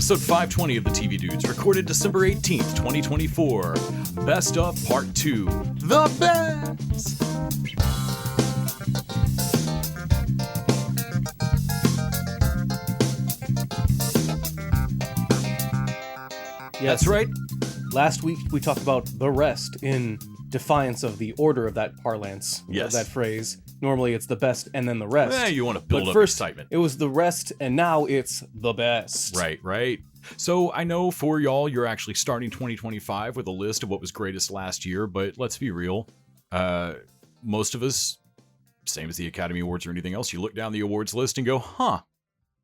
episode 520 of the TV Dudes, recorded December 18th, 2024. Best of Part 2. The best! Yes. That's right. Last week we talked about the rest in defiance of the order of that parlance, Yes. of that phrase. Normally it's the best and then the rest. You want to build but up first, excitement. it was the rest and now it's the best. Right. So I know for y'all, you're actually starting 2025 with a list of what was greatest last year, but let's be real. Most of us, same as the Academy Awards or anything else, you look down the awards list and go,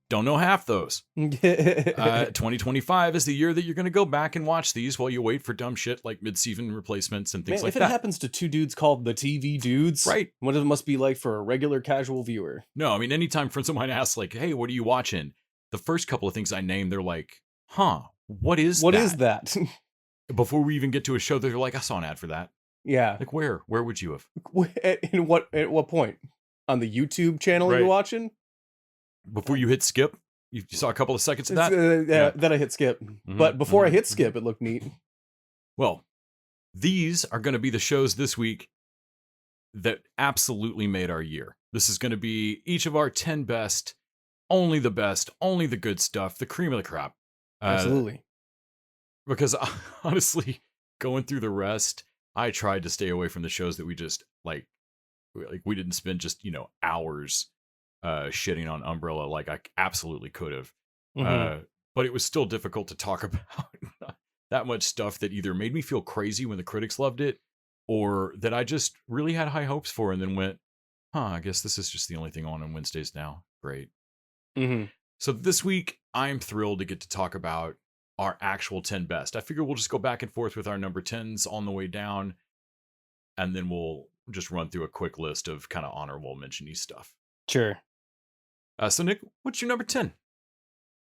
don't know half those. 2025 is the year that you're going to go back and watch these while you wait for dumb shit like mid-season replacements and things like that. If it happens to two dudes called the TV Dudes, right? What it must be like for a regular casual viewer. No, I mean, anytime friends of mine ask, like, hey, what are you watching? The first couple of things I name, they're like, what is that? Before we even get to a show, they're like, I saw an ad for that. Yeah. Like, where? Where would you have? At what point? On the YouTube channel Right. you're watching? Before you hit skip? You saw a couple of seconds of that? Yeah. Then I hit skip. But before I hit skip, it looked neat. Well, these are going to be the shows this week that absolutely made our year. This is going to be each of our 10 best, only the good stuff, the cream of the crop. Absolutely. Because honestly, going through the rest, I tried to stay away from the shows that we just like we didn't spend just, hours shitting on Umbrella like I absolutely could have. But it was still difficult to talk about that much stuff that either made me feel crazy when the critics loved it or that I just really had high hopes for and then went, I guess this is just the only thing on Wednesdays now. Great. So this week, I'm thrilled to get to talk about our actual 10 best. I figure we'll just go back and forth with our number 10s on the way down, and then we'll just run through a quick list of kind of honorable mention-y stuff. Sure. So Nick, what's your number 10?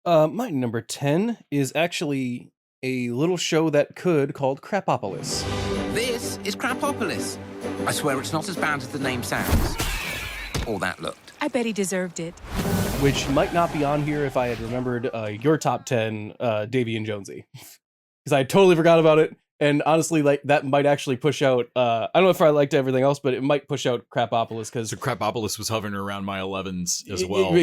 My number 10 is actually a little show that could called Crapopolis. This is Crapopolis. I swear it's not as bad as the name sounds. Or that looked. I bet he deserved it. Which might not be on here if I had remembered your top 10, Davy and Jonesy. Because I totally forgot about it. And honestly, like that might actually push out, I don't know if I liked everything else, but it might push out Crapopolis. Because So Crapopolis was hovering around my 11s as well.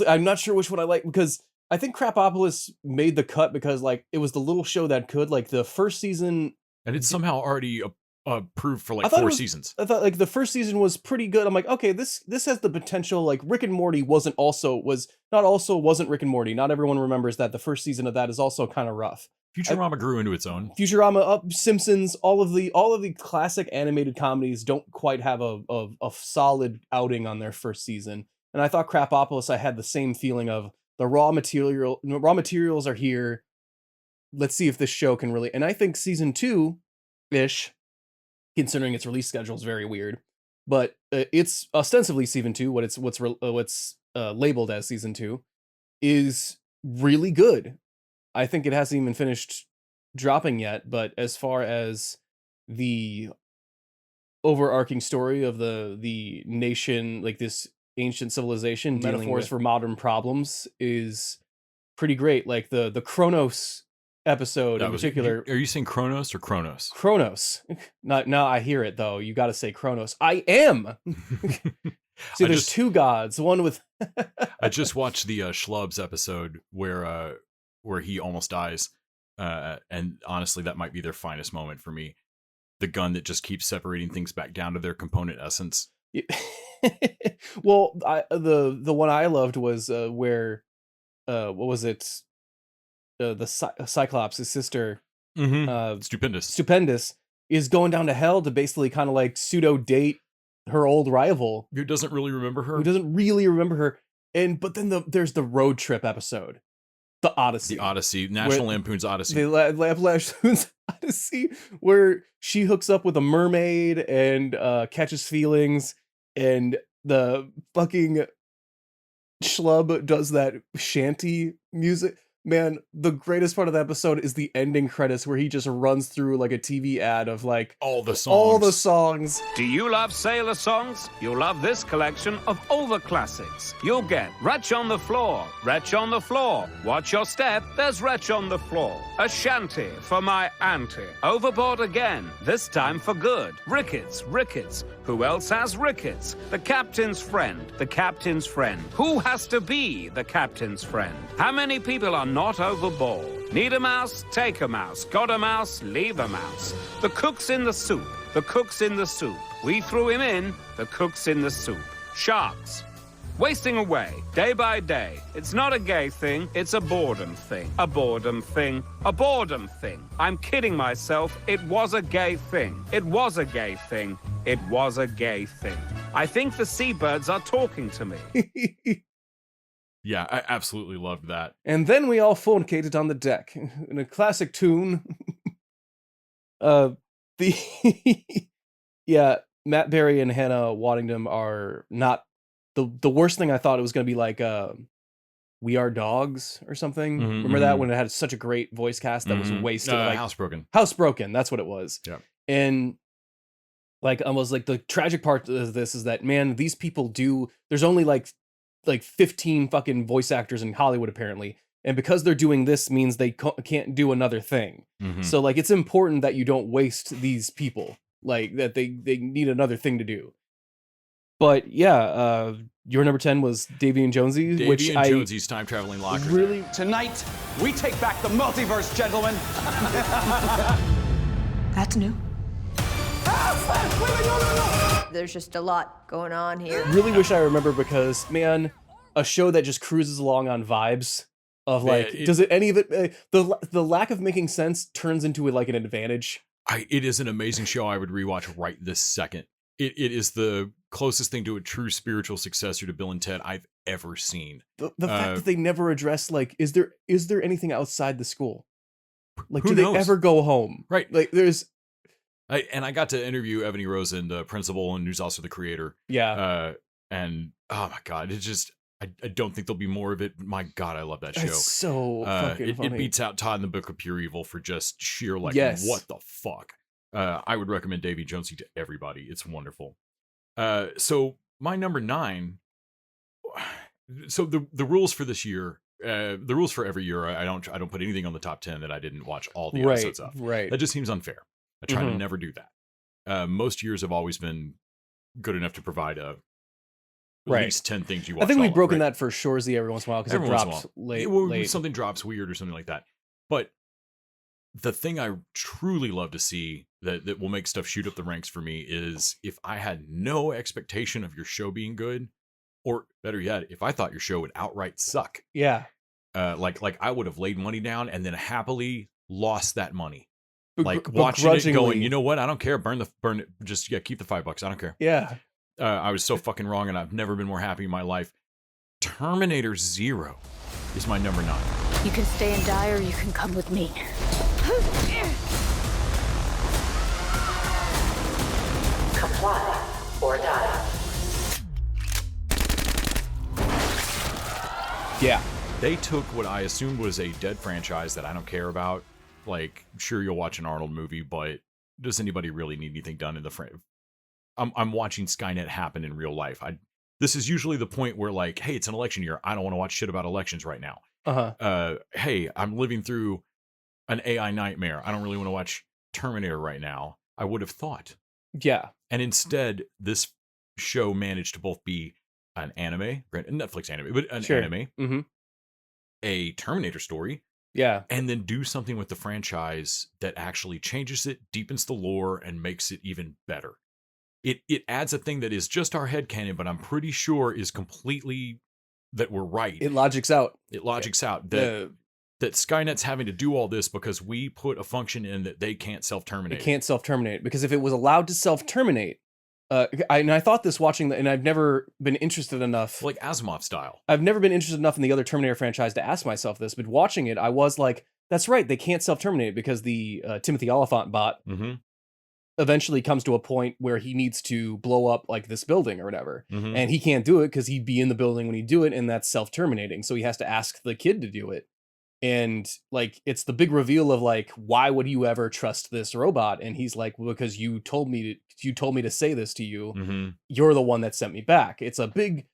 I'm not sure which one I like because I think Crapopolis made the cut because like it was the little show that could, like the first season. And it's somehow already approved for like 4 seasons. I thought like the first season was pretty good. I'm like, okay, this has the potential. Like Rick and Morty wasn't Rick and Morty. Not everyone remembers that the first season of that is also kind of rough. Futurama grew into its own. Futurama, Simpsons, all of the classic animated comedies don't quite have a solid outing on their first season. And I thought Crapopolis, I had the same feeling of the raw materials are here. Let's see if this show can really. And I think season 2-ish, considering its release schedule, is very weird, but it's ostensibly season 2. What's labeled as season 2 is really good. I think it hasn't even finished dropping yet, but as far as the overarching story of the nation, like this ancient civilization, metaphors for modern problems, is pretty great. Like the Kronos episode in particular. Are you saying Kronos or Kronos? Kronos. Now I hear it though. You got to say Kronos. I am. See, there's two gods. One with. I just watched the Schlubs episode where he almost dies, and honestly, that might be their finest moment for me. The gun that just keeps separating things back down to their component essence. Well, the one I loved was where what was it? The Cyclops' sister, Stupendous, is going down to hell to basically kind of like pseudo date her old rival, who doesn't really remember her. But then there's the road trip episode, the Odyssey, National Lampoon's Odyssey, Lampoon's Odyssey, where she hooks up with a mermaid and catches feelings, and the fucking schlub does that shanty music. Man, the greatest part of the episode is the ending credits where he just runs through like a TV ad of like All the songs. all the songs. Do you love sailor songs? You'll love this collection of all the classics. You'll get Wretch on the Floor, Wretch on the Floor, Watch Your Step, there's Wretch on the Floor, A Shanty for My Auntie, Overboard Again, this time for good, Rickets, Rickets, who else has Rickets? The Captain's Friend, The Captain's Friend. Who has to be the Captain's Friend? How many people are not overboard? Need a mouse? Take a mouse. Got a mouse? Leave a mouse. The cook's in the soup. The cook's in the soup. We threw him in. The cook's in the soup. Sharks. Wasting away, day by day. It's not a gay thing, it's a boredom thing. A boredom thing. A boredom thing. I'm kidding myself. It was a gay thing. It was a gay thing. It was a gay thing. I think the seabirds are talking to me. Yeah, I absolutely loved that. And then we all fornicated on the deck in a classic tune. The yeah, Matt Berry and Hannah Waddingham are not the worst thing. I thought it was going to be like We Are Dogs or something. Mhm, Remember that mhm. when it had such a great voice cast that was wasted? Like Housebroken. Housebroken, that's what it was. Yeah. And like almost like the tragic part of this is that, man, these people there's only like 15 fucking voice actors in Hollywood apparently, and because they're doing this means they can't do another thing. Mhm. So like it's important that you don't waste these people, like that they need another thing to do. But yeah, your number 10 was Davy and Jonesy, Davy which and I Jonesy's time traveling locker. really Tonight, we take back the multiverse, gentlemen. That's new. There's just a lot going on here. really wish I remember, because man, a show that just cruises along on vibes of like, Yeah, does it any of it the lack of making sense turns into like an advantage. It is an amazing show. I would rewatch right this second. It is the closest thing to a true spiritual successor to Bill and Ted I've ever seen. The fact that they never address like, is there anything outside the school? Like, Who do knows? they ever go home? Right. Like, there's I got to interview Ebony Rosen, the principal, and who's also the creator. yeah, And oh my god, it's just I don't think there'll be more of it. My god, I love that show. it's so fucking funny. It beats out Todd and the Book of Pure Evil for just sheer like, Yes. what the fuck. I would recommend Davy Jonesy to everybody. It's wonderful. So my number 9. So the rules for this year, the rules for every year, I don't put anything on the top 10 that I didn't watch all the episodes of. Right. That just seems unfair. I try to Mhm. never do that. Most years have always been good enough to provide at Right. least 10 things you watch. I think we've all of, broken right? that for Shoresy every once in a while because it Every once in a drops while. late. Well, late. something drops weird or something like that. But the thing I truly love to see that will make stuff shoot up the ranks for me is if I had no expectation of your show being good, or better yet, if I thought your show would outright suck. Yeah. Like I would have laid money down and then happily lost that money. Begr- Like watching it going, begrudgingly. you know what? I don't care. Burn it. Just keep the $5. I don't care. Yeah. I was so fucking wrong, and I've never been more happy in my life. Terminator 0 is my number 9. You can stay and die, or you can come with me. Comply or die. Yeah. They took what I assumed was a dead franchise that I don't care about. Like, sure, you'll watch an Arnold movie, but does anybody really need anything done in the frame? I'm watching Skynet happen in real life. This is usually the point where, like, hey, it's an election year. I don't want to watch shit about elections right now. Uh-huh. Hey, I'm living through an AI nightmare. I don't really want to watch Terminator right now. I would have thought. Yeah. And instead, this show managed to both be an anime, Netflix anime, but an Sure. anime, Mm-hmm. a Terminator story, Yeah. and then do something with the franchise that actually changes it, deepens the lore, and makes it even better. It adds a thing that is just our headcanon, but I'm pretty sure is completely that we're right. It logics out. It logics out that Skynet's having to do all this because we put a function in that they can't self-terminate. It can't self-terminate, because if it was allowed to self-terminate, I thought this watching, and I've never been interested enough. Like Asimov style. I've never been interested enough in the other Terminator franchise to ask myself this, but watching it, I was like, that's right, they can't self-terminate because the Timothy Oliphant bot Mm-hmm. eventually comes to a point where he needs to blow up like this building or whatever. Mm-hmm. And he can't do it because he'd be in the building when he do it, and that's self-terminating. So he has to ask the kid to do it. And like it's the big reveal of like, why would you ever trust this robot? And he's like, well, because you told me to say this to you. Mm-hmm. You're the one that sent me back. It's a big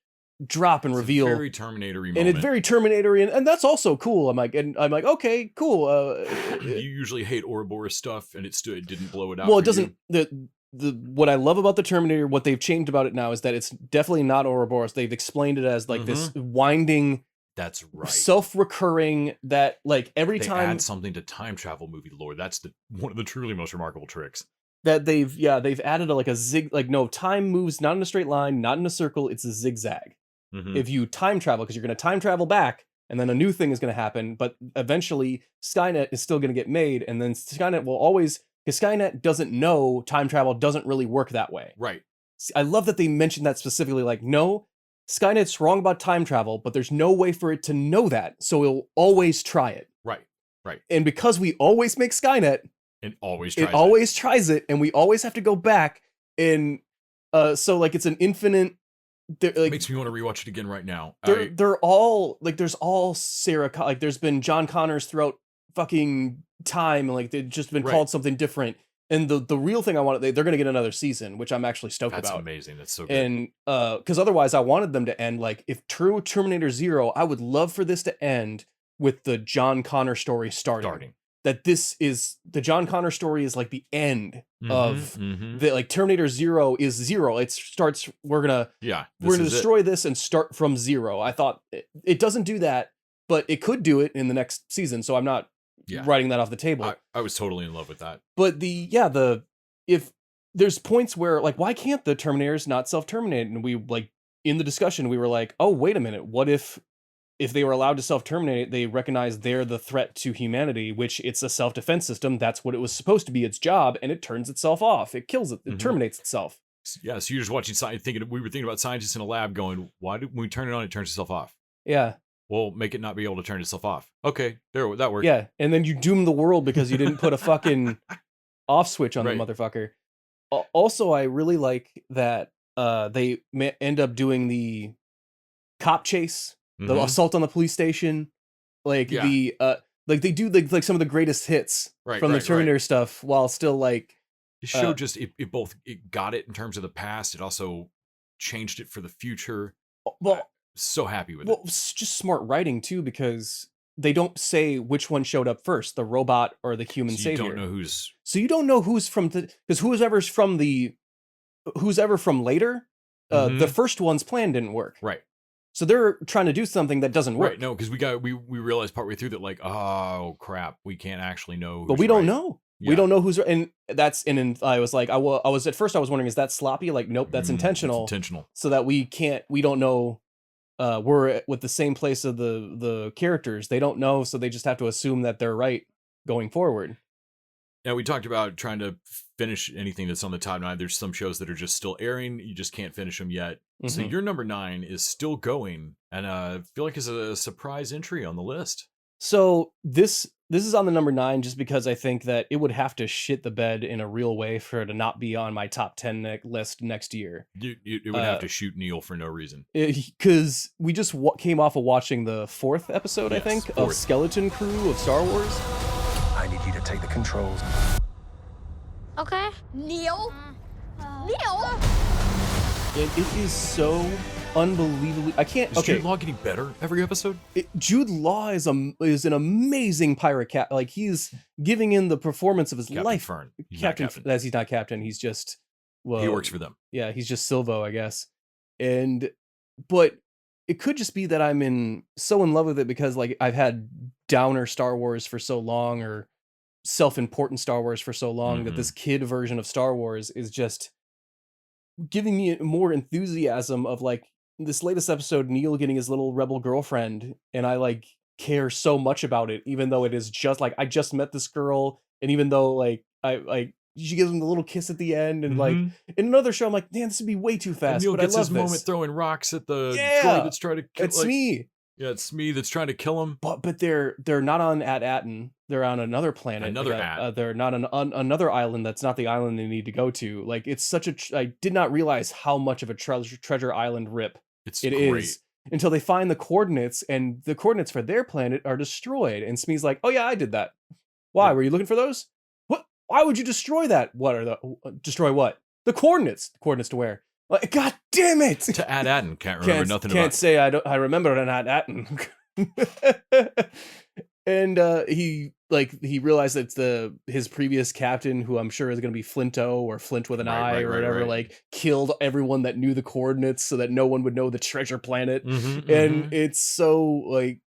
drop and reveal, very Terminator-y and moment. it's very Terminator-y, and that's also cool. I'm like, okay, cool. You usually hate Ouroboros stuff, and it didn't blow it out. Well, it for doesn't. The what I love about the Terminator, what they've changed about it now is that it's definitely not Ouroboros. They've explained it as like this winding. That's right. Self-recurring that like every they time add something to time travel movie lore. That's one of the truly most remarkable tricks. That they've added a zig, like no, time moves not in a straight line, not in a circle, it's a zigzag. Mm-hmm. If you time travel, because you're going to time travel back, and then a new thing is going to happen, but eventually Skynet is still going to get made, and then Skynet will always, because Skynet doesn't know time travel doesn't really work that way. Right. I love that they mentioned that specifically, like, no, Skynet's wrong about time travel, but there's no way for it to know that, so it'll always try it. Right. And because we always make Skynet, it always tries it, and we always have to go back, and so like it's an infinite. Like, makes me want to rewatch it again right now. They're all like, there's all Sarah, like there's been John Connors throughout fucking time, and like they've just been called something different. And the real thing I want, they're going to get another season, which I'm actually stoked about. That's amazing. That's so good. And because otherwise I wanted them to end like, if true Terminator 0, I would love for this to end with the John Connor story starting. That this is the John Connor story is like the end of the like Terminator 0 is 0. It starts, we're gonna destroy this and start from 0. I thought it doesn't do that, but it could do it in the next season. So I'm not writing that off the table. I was totally in love with that. But if there's points where like, why can't the Terminators not self-terminate? And we like in the discussion, we were like, oh, wait a minute. What if they were allowed to self-terminate, they recognize they're the threat to humanity, which it's a self-defense system. That's what it was supposed to be, its job, and it turns itself off. It kills it. It terminates itself. Yeah, so you're just watching we were thinking about scientists in a lab going, why do when we turn it on, it turns itself off? Yeah. Well, make it not be able to turn itself off. Okay, that worked. Yeah, and then you doom the world because you didn't put a fucking off switch on the motherfucker. Also, I really like that they end up doing the cop chase, the assault on the police station, like the like they do like some of the greatest hits from the Terminator stuff, while still like the show just it both got it in terms of the past, it also changed it for the future. Well, so happy with it. Well, it's just smart writing too, because they don't say which one showed up first, the robot or the human savior. You don't know who's. So you don't know who's from because who's ever from later, the first one's plan didn't work. Right. So they're trying to do something that doesn't work. Right. No, because we realized partway through that like, oh crap, we can't actually know. But we don't know. Yeah. We don't know who's, and that's I was like, I was at first I was wondering, is that sloppy? Like, nope, that's intentional. It's intentional. So that we don't know. We're with the same place of the characters. They don't know, so they just have to assume that they're right going forward. Now, we talked about trying to finish anything that's on the top 9. There's some shows that are just still airing. You just can't finish them yet. So your number 9 is still going, and I feel like it's a surprise entry on the list. So this is on the number 9 just because I think that it would have to shit the bed in a real way for it to not be on my top 10 list next year. It would have to shoot Neil for no reason. Because we just came off of watching the 4th episode, I think, of Skeleton Crew of Star Wars. I need you to take the controls. Okay. Neil? Neil? And it is so unbelievably. I can't. Is Jude Law getting better every episode? Jude Law is an amazing pirate cat. Like, he's giving in the performance of his life. Fern. He's Captain. As he's not captain. He's just. Well, he works for them. Yeah, he's just Silvo, I guess. But it could just be that I'm so in love with it because like I've had downer Star Wars for so long, or self-important Star Wars for so long, that this kid version of Star Wars is just giving me more enthusiasm of like this latest episode, Neil getting his little rebel girlfriend, and I like care so much about it, even though it is just like I just met this girl, and even though like she gives him the little kiss at the end, and like in another show I'm like, man, this would be way too fast. Neil but gets I love his moment throwing rocks at the droid that's trying to kill. It's me. Yeah, it's me that's trying to kill him. But they're not on Atten. They're on another planet. They're not on another island that's not the island they need to go to. Like, it's such I did not realize how much of a treasure island rip it great. is. until they find the coordinates, and the coordinates for their planet are destroyed. And Smee's like, "Oh yeah, I did that. Why? Were you looking for those? What? Why would you destroy that? What are the destroy what? The coordinates. The coordinates to where? Like, God damn it! To Ad-Atten, can't remember nothing Can't about. say I don't. I remember an Ad-Atten. And he realized that his previous captain, who I'm sure is going to be Flinto or Flint with an eye or whatever, like killed everyone that knew the coordinates so that no one would know the treasure planet. And it's so like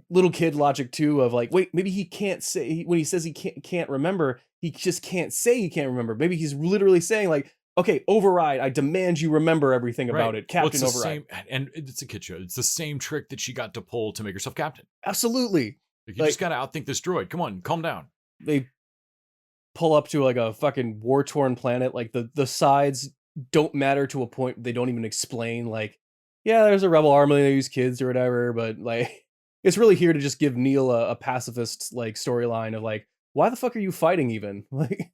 little kid logic too of like, wait, maybe he can't say when he says he can't remember, he just can't say he can't remember. Maybe he's literally saying like, okay, override. I demand you remember everything about it, Captain Override. And it's a kid show. It's the same trick that she got to pull to make herself captain. Absolutely. You just gotta outthink this droid. Come on, calm down. They pull up to like a fucking war-torn planet. Like the sides don't matter to a point. They don't even explain like, yeah, there's a rebel army, they use kids or whatever, but like it's really here to just give Neil a pacifist like storyline of like, why the fuck are you fighting even? Like.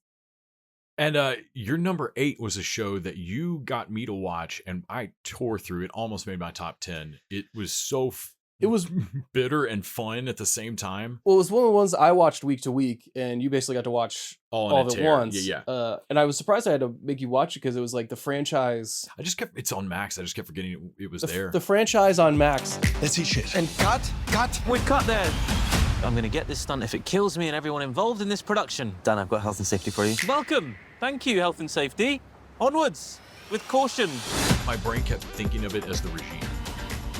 And your number 8 was a show that you got me to watch, and I tore through it. Almost made my top 10. It was so it was bitter and fun at the same time. Well, it was one of the ones I watched week to week, and you basically got to watch all of it once. Yeah. And I was surprised I had to make you watch it because it was like the franchise. It's on Max. I just kept forgetting it was there. The franchise on Max. Let's eat shit. And cut. We've cut there. I'm going to get this stunt if it kills me and everyone involved in this production. Dan, I've got health and safety for you. Welcome. Thank you, health and safety. Onwards, with caution. My brain kept thinking of it as the regime.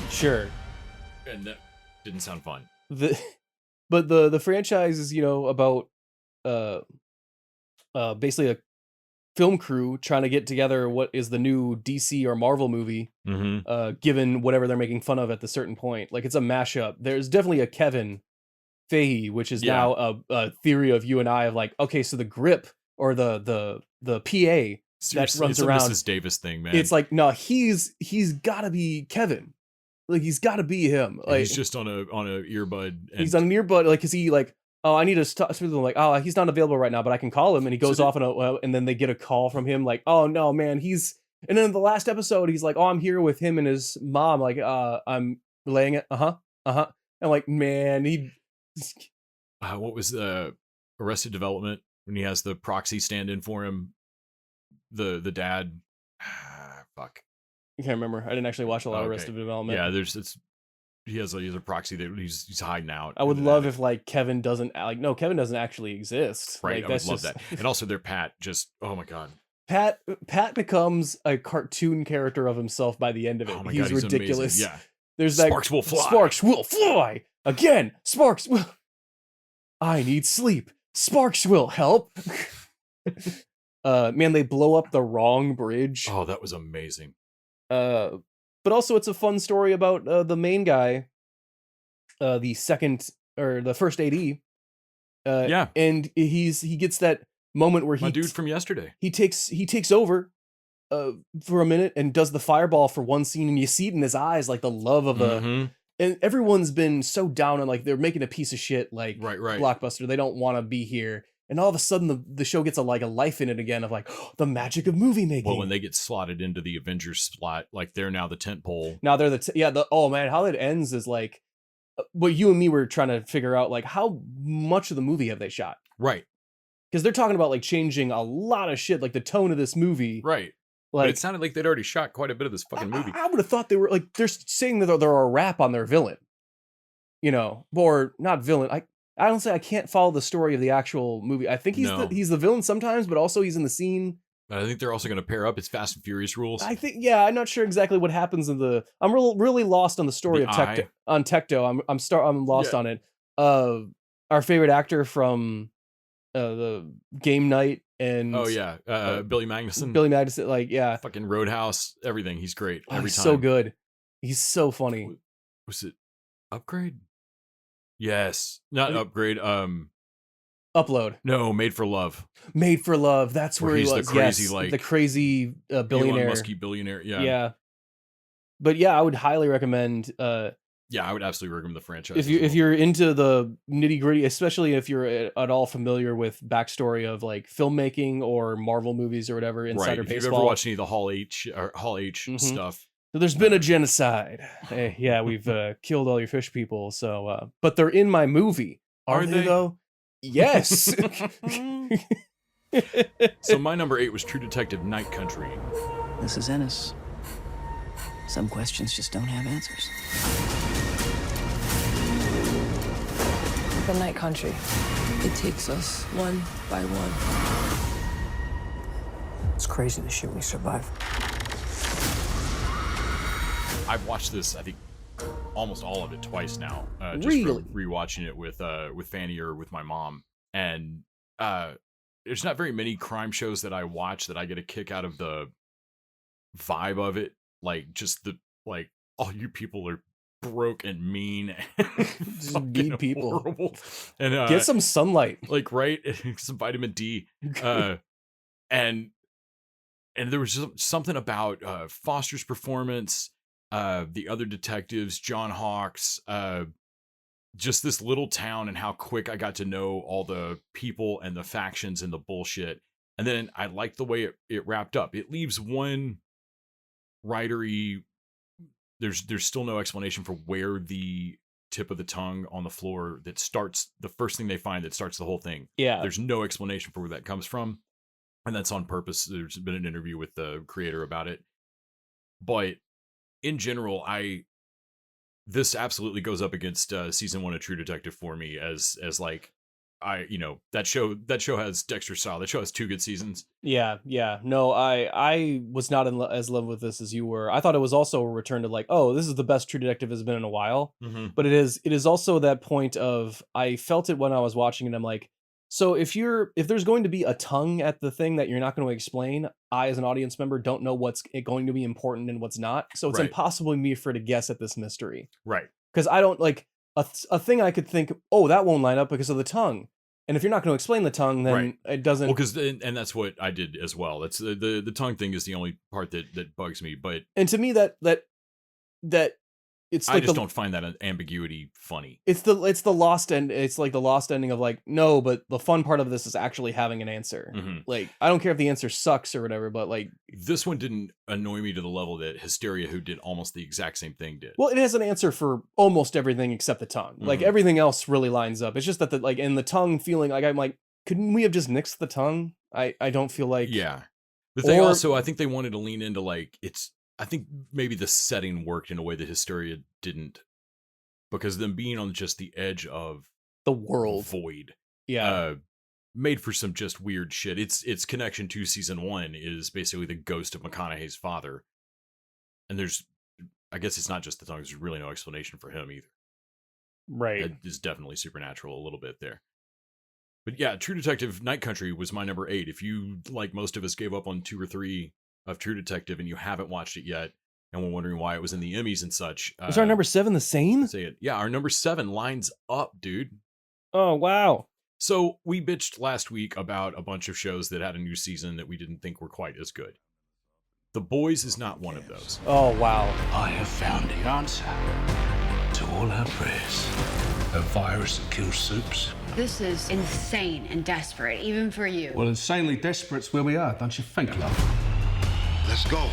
Sure. And that didn't sound fun. But the franchise is, about basically a film crew trying to get together what is the new DC or Marvel movie, given whatever they're making fun of at the certain point. Like, it's a mashup. There's definitely a Kevin Feige, which is now a theory of you and I of like, okay, so the grip or the PA Seriously, that runs it's a around Mrs. Davis thing, man. It's like, no, he's got to be Kevin. Like, he's got to be him. Like, he's just on a earbud. And he's on an earbud. Like, is he like, oh, I need to talk to them. Like, oh, he's not available right now, but I can call him. And he goes off and then they get a call from him. Like, oh no, man, and then in the last episode, he's like, oh, I'm here with him and his mom. Like, I'm relaying it. And like, man, what was the Arrested Development when he has the proxy stand in for him? The dad. Fuck. I can't remember. I didn't actually watch a lot of Arrested Development. Yeah, he has a proxy that he's hiding out. I would love if like Kevin doesn't actually exist. Right, like, I would love that. And also their Pat just, oh my god. Pat becomes a cartoon character of himself by the end of it. Oh my he's god, ridiculous. Amazing. Yeah. There's Sparks will fly. Sparks will fly. Again, Sparks will. I need sleep. Sparks will help. Man, they blow up the wrong bridge. Oh, that was amazing. But also it's a fun story about the main guy, the first AD. Yeah. And he gets that moment where my dude from yesterday. He takes over for a minute and does the fireball for one scene, and you see it in his eyes, like the love of and everyone's been so down on like they're making a piece of shit like right. Blockbuster. They don't want to be here. And all of a sudden the show gets a life in it again of like the magic of movie making. Well, when they get slotted into the Avengers slot, like they're now the tent pole. Now they're oh man, how it ends is like what you and me were trying to figure out, like how much of the movie have they shot? Right. Because they're talking about like changing a lot of shit, like the tone of this movie. Right. Like, but it sounded like they'd already shot quite a bit of this fucking movie. I would have thought they were like, they're saying that they're a rap on their villain, or not villain. I don't say I can't follow the story of the actual movie. I think he's the villain sometimes, but also he's in the scene. But I think they're also going to pair up. It's Fast and Furious rules. I think, yeah, I'm not sure exactly what happens in I'm really lost on the story of Tecto. I'm lost on it. Our favorite actor from the Game Night and Billy Magnuson. Billy Magnuson, like, yeah, fucking Roadhouse, everything. He's great every he's time. So good. He's so funny. Was it Upgrade? Yes, not Upgrade. Upload. No, Made for Love. Made for Love. That's where he was. The crazy, the crazy billionaire. Elon Musky billionaire. Yeah. Yeah. But yeah, I would highly recommend. Yeah, I would absolutely recommend the franchise. If you're into the nitty gritty, especially if you're at all familiar with backstory of like filmmaking or Marvel movies or whatever, Insider right. If Baseball. you've ever watched any of the Hall H stuff, There's been a genocide. Yeah, we've killed all your fish people. So, but they're in my movie. Are they though? Yes. So my number 8 was True Detective Night Country. This is Ennis. Some questions just don't have answers. The Night Country. It takes us one by one. It's crazy the shit we survive. I've watched this, I think, almost all of it twice now. Just Really? from rewatching it with Fanny or with my mom. And there's not very many crime shows that I watch that I get a kick out of the vibe of it. Like, just all you people are broke and mean and Just mean people. horrible. And Get some sunlight. like, right? Some vitamin D. And there was just something about Foster's performance, the other detectives, John Hawkes, just this little town and how quick I got to know all the people and the factions and the bullshit. And then I liked the way it wrapped up. It leaves one writery. There's still no explanation for where the tip of the tongue on the floor that starts the first thing they find that starts the whole thing. Yeah. There's no explanation for where that comes from. And that's on purpose. There's been an interview with the creator about it. But in general, this absolutely goes up against season 1 of True Detective for me as like that show has Dexter style. That show has 2 good seasons. Yeah. No, I was not as in love with this as you were. I thought it was also a return to like, oh, this is the best True Detective has been in a while. Mm-hmm. But it is also that point of, I felt it when I was watching it. I'm like, so if there's going to be a tongue at the thing that you're not going to explain, I as an audience member don't know what's going to be important and what's not. So it's Right. impossible for me to guess at this mystery. Right. Because I don't like a thing I could think, oh, that won't line up because of the tongue. And if you're not going to explain the tongue, then Right. it doesn't. Well, because and that's what I did as well. That's the tongue thing is the only part that bugs me. But And to me, that it's I like just don't find that ambiguity funny. it's the lost end. It's like the lost ending of like, no, but the fun part of this is actually having an answer. Mm-hmm. Like, I don't care if the answer sucks or whatever, but like, This one didn't annoy me to the level that Hysteria, who did almost the exact same thing, did. well, it has an answer for almost everything except the tongue. Like Mhm. everything else really lines up. It's just that in the tongue feeling like I'm like, couldn't we have just nixed the tongue? I don't feel like Yeah. But they Or- also, I think they wanted to lean into like, I think maybe the setting worked in a way that Hysteria didn't. Because them being on just the edge of the world. void. Yeah. Made for some just weird shit. Its connection to season 1 is basically the ghost of McConaughey's father. And I guess it's not just the tongue, there's really no explanation for him either. Right. It is definitely supernatural a little bit there. But yeah, True Detective Night Country was my number 8. If you, like most of us, gave up on 2 or 3 of True Detective and you haven't watched it yet, and we're wondering why it was in the Emmys and such. Is our number 7 the same? Say it. Yeah, our number 7 lines up, dude. Oh, wow. So we bitched last week about a bunch of shows that had a new season that we didn't think were quite as good. The Boys is not one of those. Oh, wow. I have found the answer to all our prayers. A virus that kills soups. This is insane and desperate, even for you. Well, insanely desperate's where we are, don't you think, love? Let's go.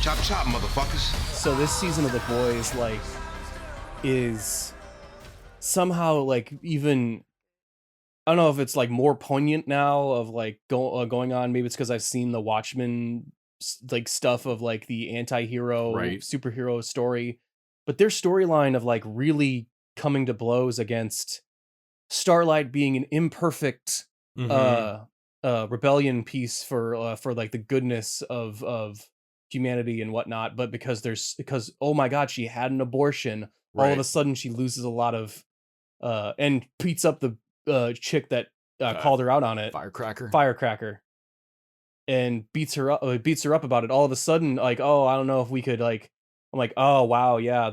Chop chop, motherfuckers. So this season of The Boys, like, is somehow, like, even... I don't know if it's, like, more poignant now of, like, going on. Maybe it's because I've seen the Watchmen, like, stuff of, like, the anti-hero, superhero story. But their storyline of, like, really coming to blows against Starlight being an imperfect rebellion piece for like the goodness of humanity and whatnot, but because oh my god, she had an abortion, all of a sudden she loses a lot of and beats up the chick that called her out on it, Firecracker, and beats her up about it. All of a sudden, like, oh, I don't know if we could, like, I'm like, oh wow, yeah,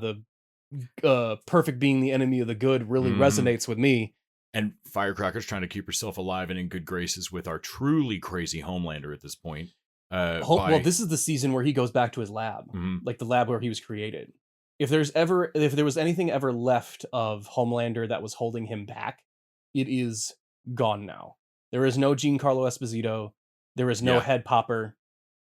the perfect being the enemy of the good really resonates with me. And Firecracker's trying to keep herself alive and in good graces with our truly crazy Homelander at this point. Well, this is the season where he goes back to his lab, like the lab where he was created. If there was anything ever left of Homelander that was holding him back, it is gone now. There is no Giancarlo Esposito. There is no head popper.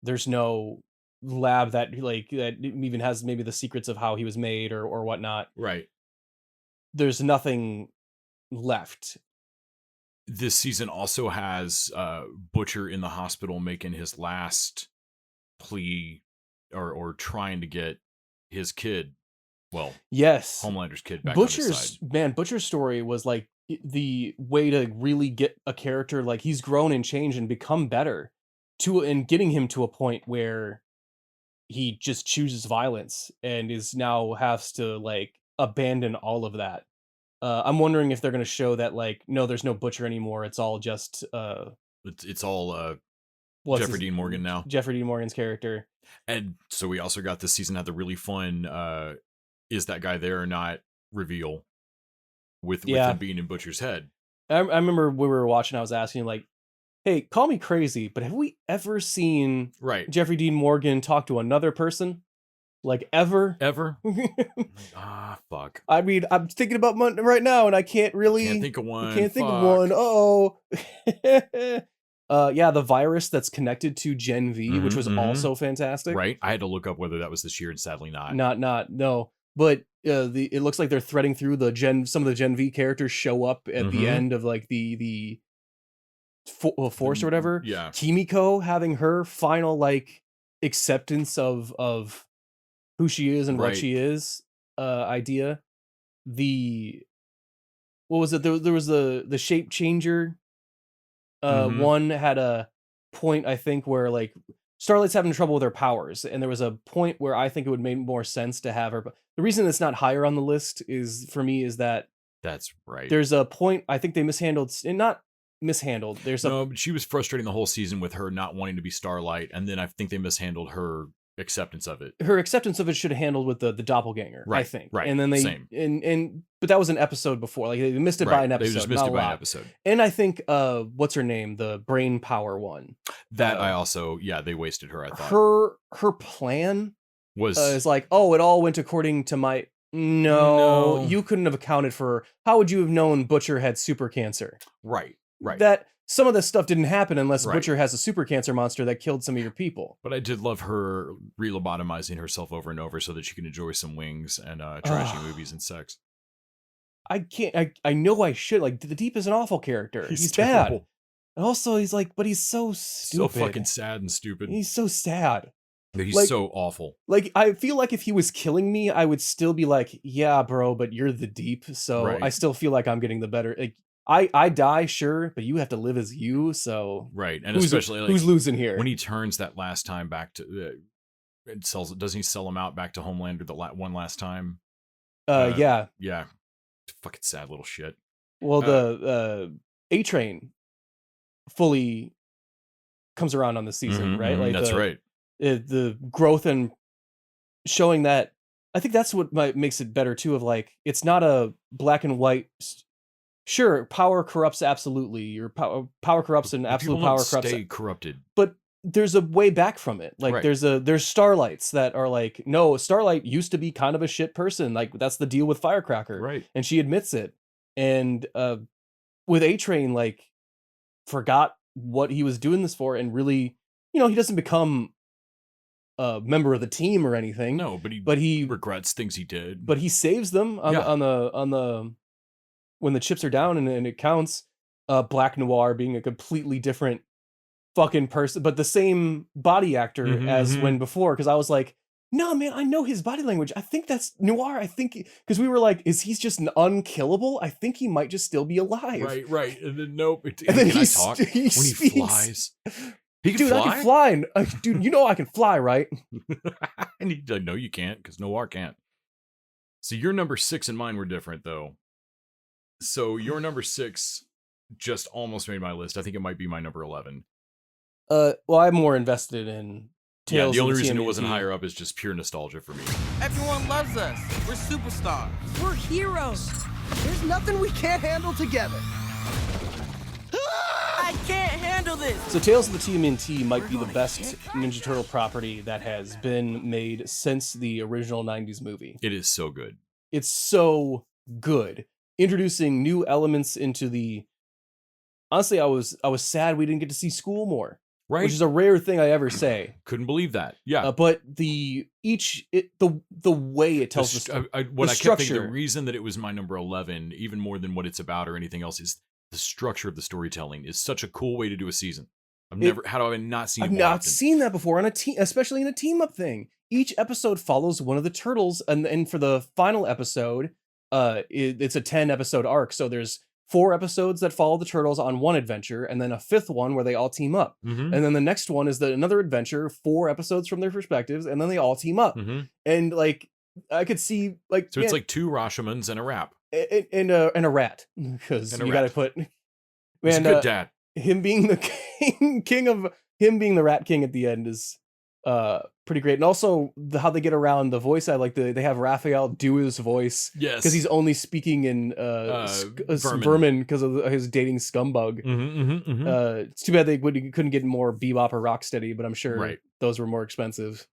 There's no lab that even has maybe the secrets of how he was made or whatnot. Right. There's nothing left. This season also has Butcher in the hospital making his last plea or trying to get his kid, well, yes, Homelander's kid back on his side. Butcher's story was like the way to really get a character, like he's grown and changed and become better and getting him to a point where he just chooses violence and is now has to like abandon all of that. I'm wondering if they're going to show that like, no, there's no Butcher anymore. It's all just it's all Jeffrey Dean Morgan now. Jeffrey Dean Morgan's character. And so we also got this season had the really fun is that guy there or not reveal with him being in Butcher's head. I remember when we were watching, I was asking like, hey, call me crazy, but have we ever seen Jeffrey Dean Morgan talk to another person? Like ever? Fuck. I mean, I'm thinking about one right now, and I can't think of one. Can't think of one. Oh. Yeah, the virus that's connected to Gen V, which was also fantastic. Right. I had to look up whether that was this year, and sadly not. No. But it looks like they're threading through some of the Gen V characters show up at the end of like the Force or whatever. Yeah. Kimiko having her final like acceptance of who she is and what she is idea. What was it? There was the shape changer. One had a point, I think, where like Starlight's having trouble with her powers, and there was a point where I think it would make more sense to have her. But the reason it's not higher on the list is that that's right. There's a point I think they not mishandled. But she was frustrating the whole season with her not wanting to be Starlight, and then I think they mishandled her acceptance of it. Her acceptance of it should have handled with the doppelganger, right, I think. Right. And then but that was an episode before. Like they missed it by an episode. They just missed it by an episode. And I think what's her name? The brain power one. That I also they wasted her, I thought. Her plan was is like, oh, it all went according to my no, you couldn't have accounted for how would you have known Butcher had super cancer? Right. That some of this stuff didn't happen unless Butcher has a super cancer monster that killed some of your people. But I did love her re-lobotomizing herself over and over so that she can enjoy some wings and trashy movies and sex. I can't. I know I should. Like, the Deep is an awful character. He's bad. And also, he's like, but he's so stupid. So fucking sad and stupid. He's so sad. He's so awful. Like, I feel like if he was killing me, I would still be like, yeah, bro, but you're the Deep. So I still feel like I'm getting the better. Like, I die, sure, but you have to live as you, so right. And especially like, who's losing here when he turns that last time back to doesn't he sell him out back to Homelander one last time? Yeah, fucking sad little shit. Well, the A-Train fully comes around on this season, right? Like that's right. The growth and showing that, I think that's what makes it better too. Of like, it's not a black and white. Sure, power corrupts absolutely. Your power corrupts and absolute power corrupts. Stay corrupted. But there's a way back from it. Like there's Starlights that are like, no, Starlight used to be kind of a shit person. Like that's the deal with Firecracker. Right. And she admits it. And with A-Train, like forgot what he was doing this for and really, he doesn't become a member of the team or anything. No, but he regrets things he did. But he saves them on the when the chips are down and it counts. Black Noir being a completely different fucking person, but the same body actor as when before. Because I was like, no, man, I know his body language. I think that's Noir. I think because we were like, he's just unkillable? I think he might just still be alive. Right. And then nope. And then he talk when he flies. He can fly? I can fly. Dude, I can fly, right? And he's like, no, you can't, because Noir can't. So your number 6 and mine were different, though. So your number 6 just almost made my list. I think it might be my number 11. Well, I'm more invested in Tales. The only reason it wasn't higher up is just pure nostalgia for me. Everyone loves us. We're superstars. We're heroes. There's nothing we can't handle together. I can't handle this. So Tales of the TMNT might be the best Ninja Turtle property that has been made since the original 90s movie. It is so good. It's so good. Introducing new elements into the... Honestly, I was sad we didn't get to see School more. right? Which is a rare thing I ever say. Couldn't believe that. Yeah. But the way it tells what I kept thinking, the reason that it was my number 11, even more than what it's about or anything else, is the structure of the storytelling is such a cool way to do a season. How have I not seen it? I've not seen that before on a team, especially in a team up thing. Each episode follows one of the turtles, and for the final episode, it's a 10 episode arc. So there's 4 episodes that follow the turtles on one adventure, and then a 5th one where they all team up. And then the next one is another adventure, 4 episodes from their perspectives, and then they all team up. And like I could see so it's like 2 Rashomons and a rap and a rat, because you got to put He's a good dad. Him being the king of him being the Rat King at the end is pretty great. And also how they get around the voice. I like they have Raphael do his voice. Yes, because he's only speaking in vermin because of his dating scumbug. It's too bad they couldn't get more Bebop or Rocksteady, but I'm sure those were more expensive.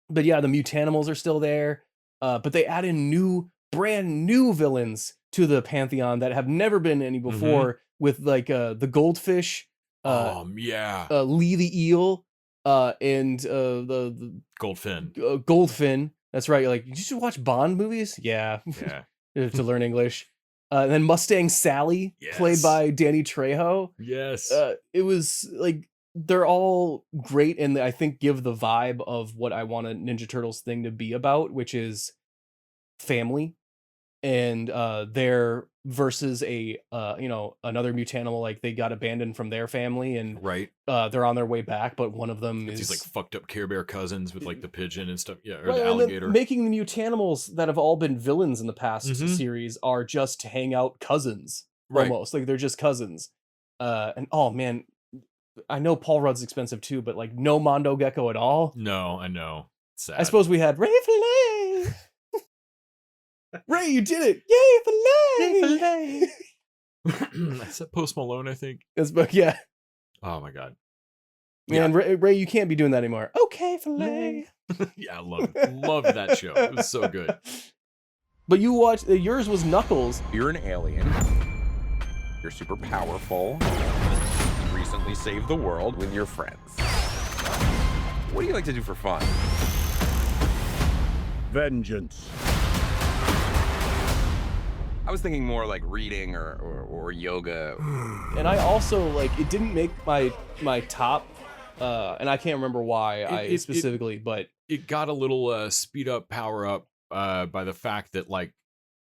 But yeah, the Mutanimals are still there, but they add in brand new villains to the pantheon that have never been any before. With like the goldfish, Lee the eel, and the Goldfin. Goldfin. That's right. Like, you should watch Bond movies. Yeah, to learn English. And then Mustang Sally, played by Danny Trejo. Yes, it was like they're all great, and I think give the vibe of what I want a Ninja Turtles thing to be about, which is family. And they're versus another Mutanimal, like they got abandoned from their family, and they're on their way back, but one of them is these like fucked up Care Bear cousins with like the pigeon and stuff, or the alligator. Making the Mutanimals that have all been villains in the past series are just hangout cousins, almost like they're just cousins. And oh man, I know Paul Rudd's expensive too, but like no Mondo Gecko at all. No, I know. Sad. I suppose we had Ray Filet. Ray, you did it! Yay, filet! That's that Post Malone, I think. Yeah. Oh my god. Man, Ray, you can't be doing that anymore. Okay, filet. Yeah, I love that show. It was so good. But you watched yours was Knuckles. You're an alien. You're super powerful. You recently saved the world with your friends. What do you like to do for fun? Vengeance. I was thinking more like reading or yoga. And I also it didn't make my top, and I can't remember why specifically, but it got a little speed up, power up by the fact that like,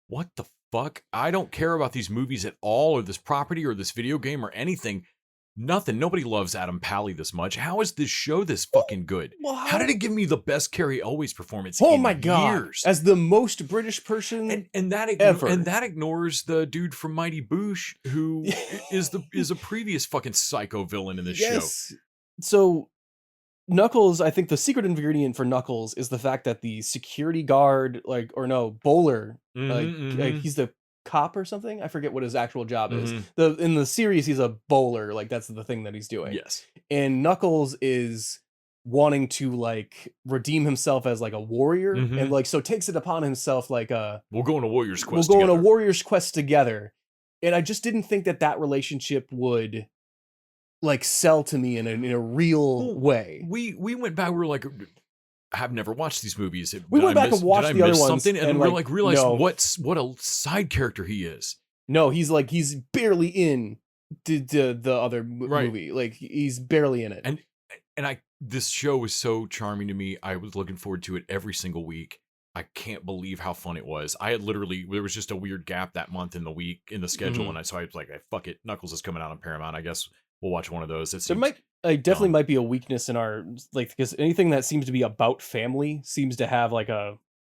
what the fuck? I don't care about these movies at all, or this property, or this video game, or anything. Nothing. Nobody loves Adam Pally this much. How is this show this fucking good? How did it give me the best Carrie Elwes performance in years? As the most British person and that ever. And that ignores the dude from Mighty Boosh, who is a previous fucking psycho villain in this show. So Knuckles, I think the secret ingredient for Knuckles is the fact that the security guard, bowler, he's the cop or something. I forget what his actual job is. In the series, he's a bowler. Like that's the thing that he's doing. Yes. And Knuckles is wanting to like redeem himself as like a warrior, and so takes it upon himself we'll go on a warrior's quest. We'll go on a warrior's quest together. And I just didn't think that relationship would like sell to me in a real way. We went back. We were like, I've never watched these movies. We went back and watched the other ones, something, and we realized what a side character he is. No, he's barely in the other movie. Like he's barely in it. And this show was so charming to me. I was looking forward to it every single week. I can't believe how fun it was. I had there was just a weird gap that month in the schedule, and so I was like, fuck it, Knuckles is coming out on Paramount. I guess we'll watch one of those. Definitely might be a weakness in our because anything that seems to be about family seems to have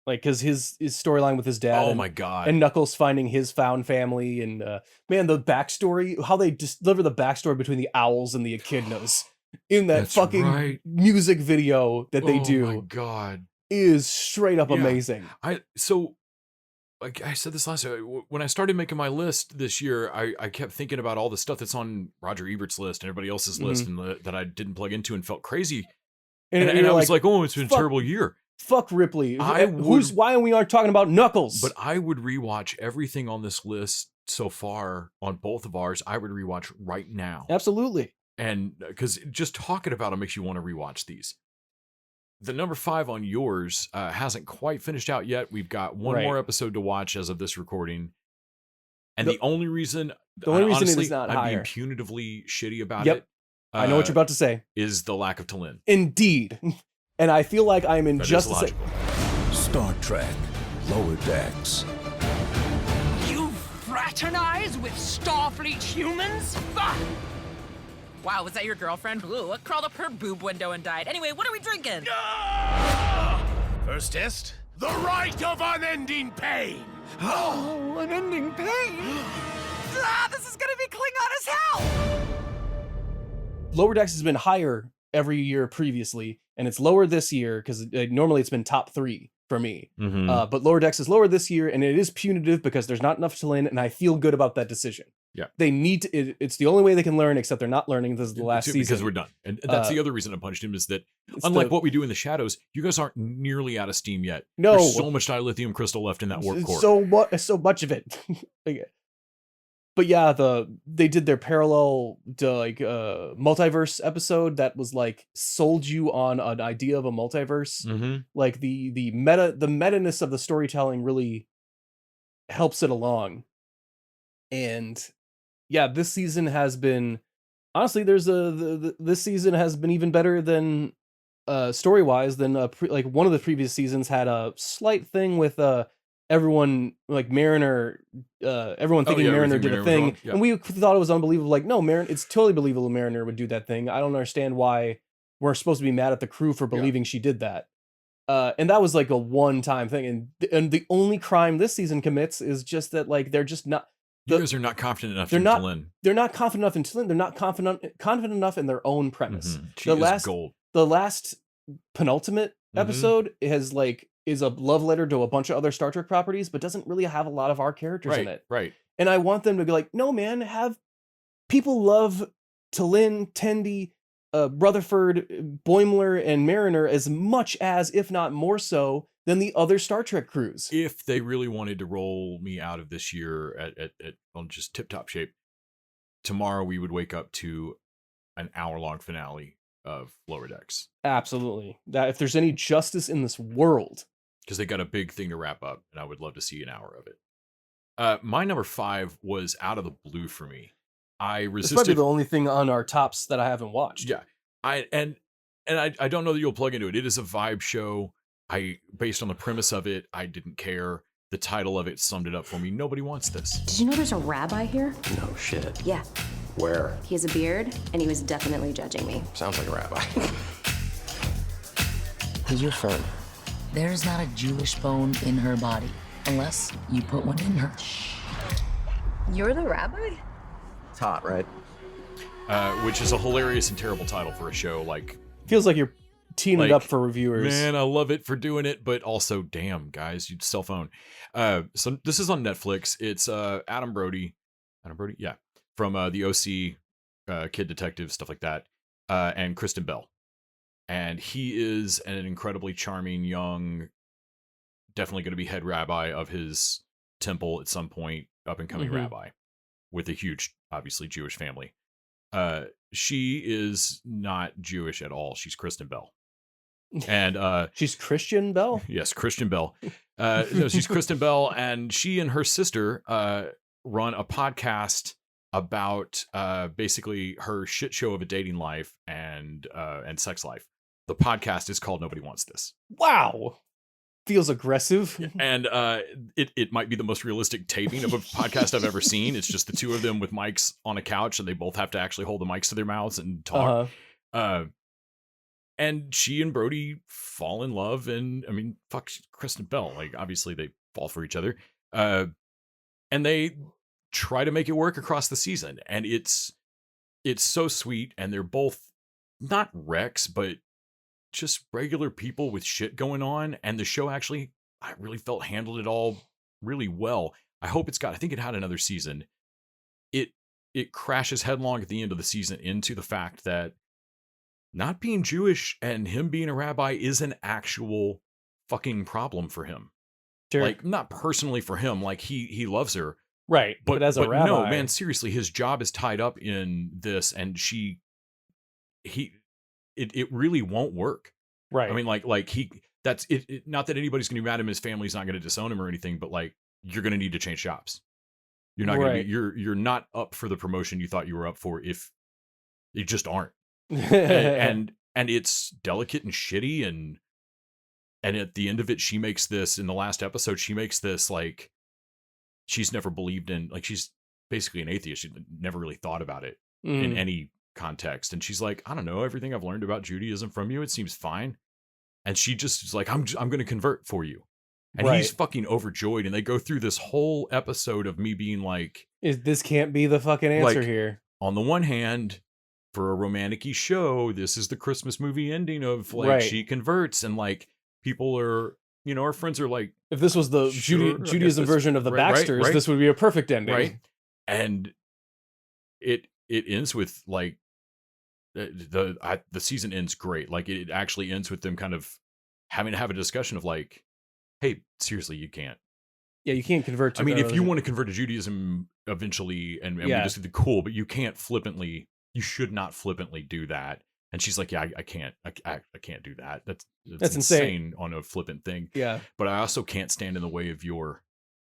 because his storyline with his dad. Oh my god! And Knuckles finding his found family, and the backstory, how they deliver the backstory between the owls and the echidnas in that fucking music video that they do. Oh my god, is straight up amazing. Like I said this last year, when I started making my list this year, I kept thinking about all the stuff that's on Roger Ebert's list and everybody else's list, and that I didn't plug into and felt crazy. And I was like, oh, it's been a terrible year. Fuck Ripley. Why we aren't talking about Knuckles? But I would rewatch everything on this list so far on both of ours. I would rewatch right now. Absolutely. And because just talking about them makes you want to rewatch these. The number 5 on yours hasn't quite finished out yet. We've got one more episode to watch as of this recording. And the only reason honestly, it is not I'm higher. being punitively shitty about it. I know what you're about to say. Is the lack of T'Lyn. Indeed. And I feel like I'm in just the same. Star Trek, Lower Decks. You fraternize with Starfleet humans? Fuck! Wow, was that your girlfriend? Ooh, what crawled up her boob window and died? Anyway, what are we drinking? First test, the right of unending pain. Oh, unending pain? This is gonna be Klingon as hell! Lower Decks has been higher every year previously, and it's lower this year because normally it's been top 3 for me. But Lower Decks is lower this year, and it is punitive because there's not enough T'Lyn, and I feel good about that decision. Yeah, they need to. It's the only way they can learn, except they're not learning. This is the last season because we're done, and that's the other reason I punched him is that unlike what we do in the shadows, you guys aren't nearly out of steam yet. No, there's so much dilithium crystal left in that warp core. So much of it. But yeah, they did their parallel to multiverse episode that was like sold you on an idea of a multiverse. Like the meta-ness of the storytelling really helps it along. And yeah, this season has been honestly this season has been even better than story-wise than like one of the previous seasons had a slight thing with everyone like Mariner, everyone thinking Mariner did a thing, and we thought it was unbelievable. Like, no, Mariner, it's totally believable Mariner would do that thing. I don't understand why we're supposed to be mad at the crew for believing she did that. And that was like a one-time thing, and the only crime this season commits is just that like they're just not. You guys are not confident enough in T'Lyn. They're not confident enough in T'Lyn. They're not confident enough in their own premise. She is gold. The last penultimate episode is a love letter to a bunch of other Star Trek properties, but doesn't really have a lot of our characters in it. Right. And I want them to be like, no, man, have people love T'Lyn, Tendi, Rutherford, Boimler, and Mariner as much as, if not more so, than the other Star Trek crews. If they really wanted to roll me out of this year at on just tip-top shape, tomorrow we would wake up to an hour-long finale of Lower Decks. Absolutely. That if there's any justice in this world. Because they got a big thing to wrap up, and I would love to see an hour of it. My number 5 was out of the blue for me. I resisted. It's probably the only thing on our tops that I haven't watched. Yeah. I don't know that you'll plug into it. It is a vibe show. Based on the premise of it, I didn't care. The title of it summed it up for me. Nobody wants this. Did you know there's a rabbi here? No shit. Yeah. Where? He has a beard, and he was definitely judging me. Sounds like a rabbi. Who's your friend? There's not a Jewish bone in her body, unless you put one in her. You're the rabbi? It's hot, right? Which is a hilarious and terrible title for a show. Like, feels like you're teeing it up for reviewers. Man, I love it for doing it, but also, damn, guys, you cell phone. So this is on Netflix. It's Adam Brody, yeah, from the OC, Kid Detective, stuff like that, and Kristen Bell. And he is an incredibly charming, young, definitely going to be head rabbi of his temple at some point, up and coming rabbi with a huge, obviously, Jewish family. She is not Jewish at all. She's Kristen Bell. And she's Christian Bell? Yes, Christian Bell. No, she's Kristen Bell, and she and her sister run a podcast about basically her shit show of a dating life and sex life. The podcast is called Nobody Wants This. Wow. Feels aggressive. And it might be the most realistic taping of a podcast I've ever seen. It's just the two of them with mics on a couch, and they both have to actually hold the mics to their mouths and talk. And she and Brody fall in love, and I mean, fuck Kristen Bell. Like, obviously they fall for each other. And they try to make it work across the season. And it's so sweet, and they're both not wrecks, but just regular people with shit going on. And the show actually, I really felt handled it all really well. I think it had another season. It crashes headlong at the end of the season into the fact that not being Jewish and him being a rabbi is an actual fucking problem for him. Sure. Like, not personally for him, like he loves her. Right. But as a rabbi. No, man, seriously, his job is tied up in this, and she it really won't work. Right. I mean, like he that's it not that anybody's gonna be mad at him, his family's not gonna disown him or anything, but like you're gonna need to change jobs. You're not gonna be you're not up for the promotion you thought you were up for if you just aren't. and it's delicate and shitty and at the end of it she makes this in the last episode, she makes this like she's never believed in, like she's basically an atheist. She never really thought about it in any context. And she's like, I don't know, everything I've learned about Judaism from you, it seems fine. And she just is like, I'm going to convert for you. And he's fucking overjoyed. And they go through this whole episode of me being like, this can't be the fucking answer like, here. On the one hand, for a romantic-y show, this is the Christmas movie ending of like she converts and like people are, you know, our friends are like, if this was the Judaism version of the Baxters, this would be a perfect ending. Right. And it ends with like the season ends great. Like it actually ends with them kind of having to have a discussion of like, hey, seriously, you can't. Yeah, you can't convert to I mean, if you want to convert to Judaism eventually and we just did the cool, but you can't flippantly, you should not flippantly do that. And she's like, yeah, I can't do that. That's insane on a flippant thing. Yeah. But I also can't stand in the way of your,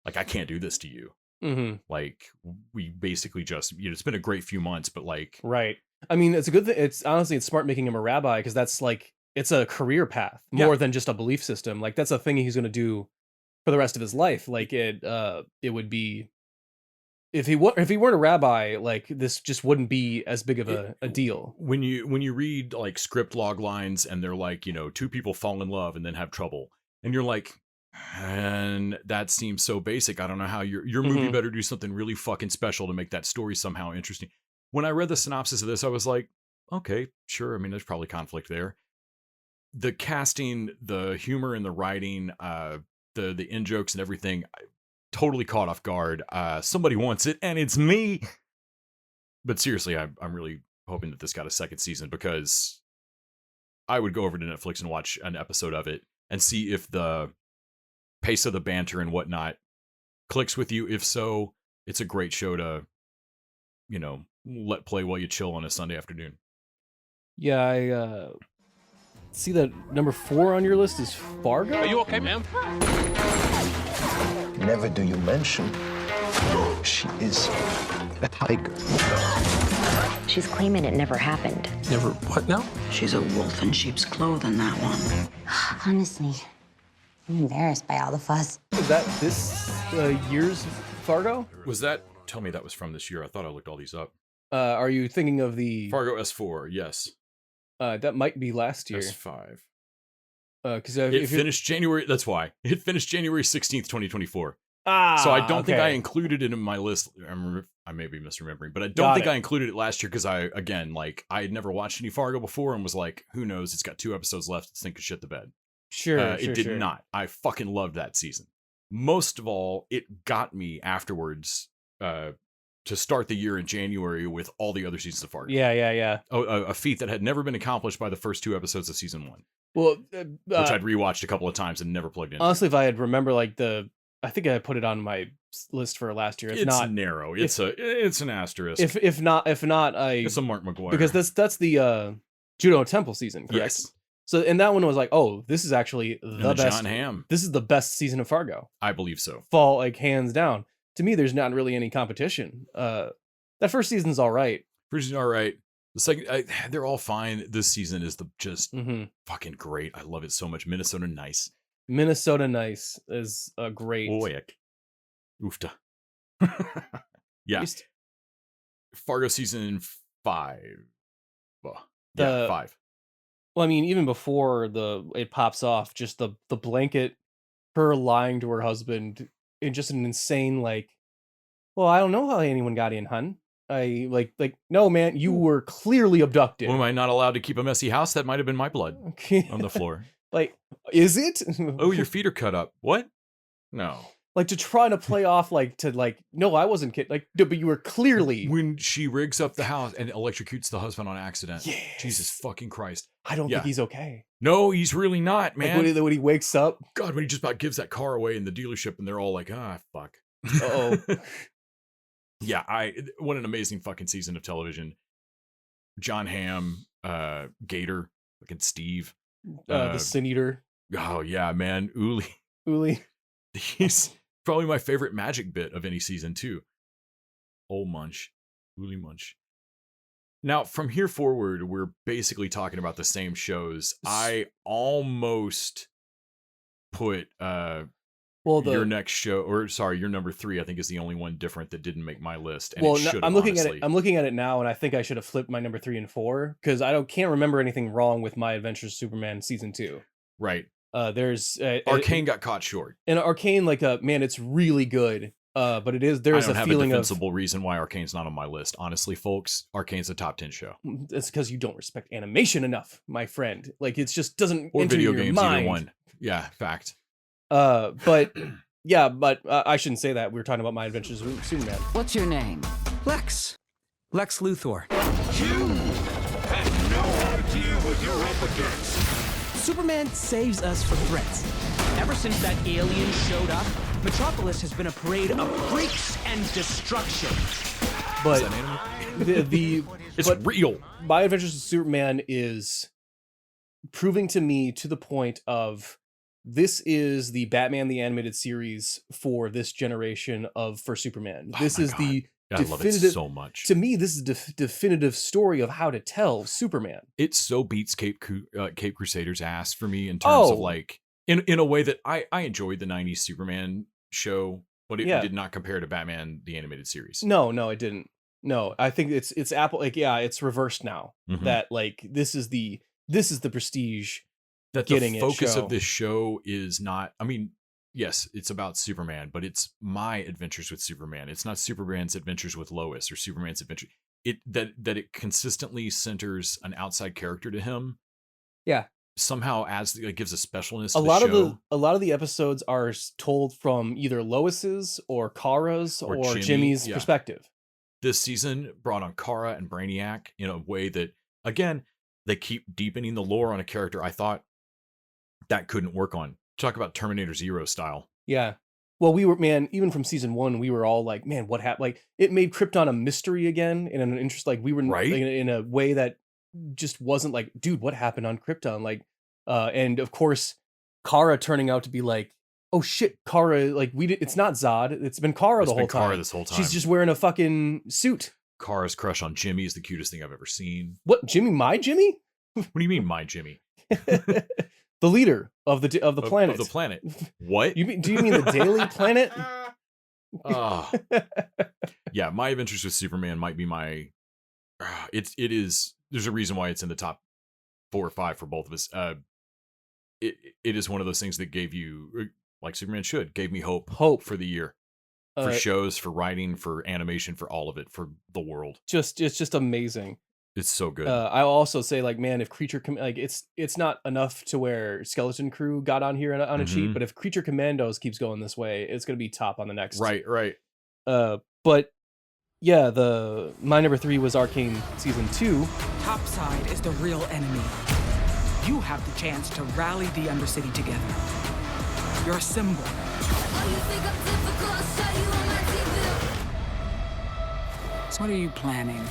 like, I can't do this to you. Mm-hmm. Like we basically just, you know, it's been a great few months, but like, right. I mean, it's a good thing. It's honestly, it's smart making him a rabbi because that's like, it's a career path more than just a belief system. Like that's a thing he's going to do for the rest of his life. Like it would be, if he weren't a rabbi, like this just wouldn't be as big of a deal. When you read like script log lines and they're like, you know, two people fall in love and then have trouble, and you're like, and that seems so basic. I don't know how your movie better do something really fucking special to make that story somehow interesting. When I read the synopsis of this, I was like, okay, sure. I mean, there's probably conflict there. The casting, the humor and the writing, the in jokes and everything, totally caught off guard. Somebody wants it, and it's me. But seriously, I'm really hoping that this got a second season because I would go over to Netflix and watch an episode of it and see if the pace of the banter and whatnot clicks with you. If so, it's a great show to, you know, let play while you chill on a Sunday afternoon. Yeah, I see that number 4 on your list is Fargo. Are you okay, ma'am? Never do you mention she is a tiger. She's claiming it never happened. Never what now? She's a wolf in sheep's clothing, that one. Honestly, I'm embarrassed by all the fuss. Is that this year's Fargo? Was that? Tell me that was from this year. I thought I looked all these up. Are you thinking of the Fargo S4? Yes. That might be last year. S5. Because it finished January. That's why it finished January 16th, 2024. Ah, so I don't think I included it in my list. I may be misremembering, but I don't think I included it last year because I had never watched any Fargo before and was like, who knows? It's got 2 episodes left. Let's think of shit to bed. Sure, it did not. I fucking loved that season. Most of all, it got me afterwards to start the year in January with all the other seasons of Fargo. Yeah. A feat that had never been accomplished by the first 2 episodes of season 1. Well, which I'd rewatched a couple of times and never plugged in. Honestly, if I had remember like I think I put it on my list for last year. If it's not narrow. It's an asterisk. If not, it's a Mark McGuire because that's the Judo Temple season, correct? Yes. So and that one was like, oh, this is actually the best. John Hamm. This is the best season of Fargo. I believe so. Fall like hands down. To me, there's not really any competition. That first season's all right. First season's all right. The second, they're all fine. This season is just fucking great. I love it so much. Minnesota Nice. Minnesota Nice is a great. Oofta. Yeah. Fargo season 5. Well, 5. Well, I mean, even before it pops off, just the blanket, her lying to her husband in just an insane like, well, I don't know how anyone got in, hun. I like no man, you were clearly abducted. Well, am I not allowed to keep a messy house? That might have been my blood on the floor. Like, is it? Oh, your feet are cut up. What? No. Like to try to play off no, I wasn't kidding. Like, no, but you were clearly when she rigs up the house and electrocutes the husband on accident. Yes. Jesus fucking Christ. I don't think he's okay. No, he's really not, man. Like when he wakes up. God, when he just about gives that car away in the dealership and they're all like, fuck. Uh-oh. Yeah, what an amazing fucking season of television. John Hamm, Gator, fucking Steve, the Sin Eater. Oh yeah, man, Uli. He's probably my favorite magic bit of any season too. Old Munch, Uli Munch. Now, from here forward, we're basically talking about the same shows. I almost put your next show, or sorry, your number 3, I think is the only one different that didn't make my list. And I'm looking at it. I'm looking at it now, and I think I should have flipped my number 3 and 4 because can't remember anything wrong with My Adventures of Superman season 2. Right. There's Arcane got caught short. And Arcane, man, it's really good. But there's a feeling a defensible reason why Arcane's not on my list. Honestly, folks, Arcane's a top 10 show. It's because you don't respect animation enough, my friend. Like it just doesn't or enter video your games, mind. either one. Yeah, fact. But yeah, but I shouldn't say that. We were talking about My Adventures with Superman. What's your name? Lex Luthor. You have no idea what you're up against. Superman saves us from threats. Ever since that alien showed up, Metropolis has been a parade of freaks and destruction. But it's real. My Adventures with Superman is proving to me to the point of this is the Batman the Animated Series for this generation for Superman. This is the definitive. I love it so much. To me, this is the definitive story of how to tell Superman. It so beats Cape Crusader's ass for me in terms of in a way that I enjoyed the 90s Superman show, but it did not compare to Batman the Animated Series. No, it didn't. No, I think it's Apple. It's reversed now. Mm-hmm. That this is the prestige. That the focus of this show is not. I mean, yes, it's about Superman, but it's My Adventures with Superman. It's not Superman's adventures with Lois or Superman's adventure. That it consistently centers an outside character to him. Yeah. Somehow gives a specialness to the show. A lot of the episodes are told from either Lois's or Kara's or Jimmy's perspective. This season brought on Kara and Brainiac in a way that, again, they keep deepening the lore on a character I thought that couldn't work on. Talk about Terminator Zero style. Yeah. Well, even from season 1, we were all like, man, what happened? Like, it made Krypton a mystery again in an interest. Like, we were in a way that just wasn't like, dude, what happened on Krypton? Like, and of course, Kara turning out to be like, oh shit, Kara, it's not Zod. It's been Kara the whole time. Kara this whole time. She's just wearing a fucking suit. Kara's crush on Jimmy is the cutest thing I've ever seen. What, Jimmy? My Jimmy? What do you mean, my Jimmy? The leader of the planet. Of the planet. What? Do you mean the Daily Planet? Yeah, My Adventures with Superman might be my. It is. There's a reason why it's in the top 4 or 5 for both of us. It is one of those things that gave you, like Superman should, gave me hope for the year, for shows, for writing, for animation, for all of it, for the world. It's just amazing. It's so good. I'll also say, man, if it's not enough to where Skeleton Crew got on here on a cheat, but if Creature Commandos keeps going this way, it's going to be top on the next. Right. But yeah, my number 3 was Arcane season 2. Topside is the real enemy. You have the chance to rally the Undercity together. You're a symbol. What are you planning?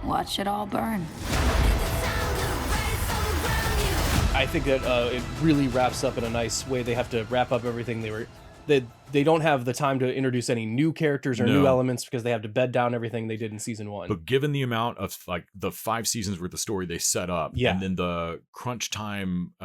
Watch it all burn. I think that it really wraps up in a nice way. They have to wrap up everything they don't have the time to introduce any new characters or new elements because they have to bed down everything they did in season 1. But given the amount of the 5 seasons worth of story they set up, and then the crunch time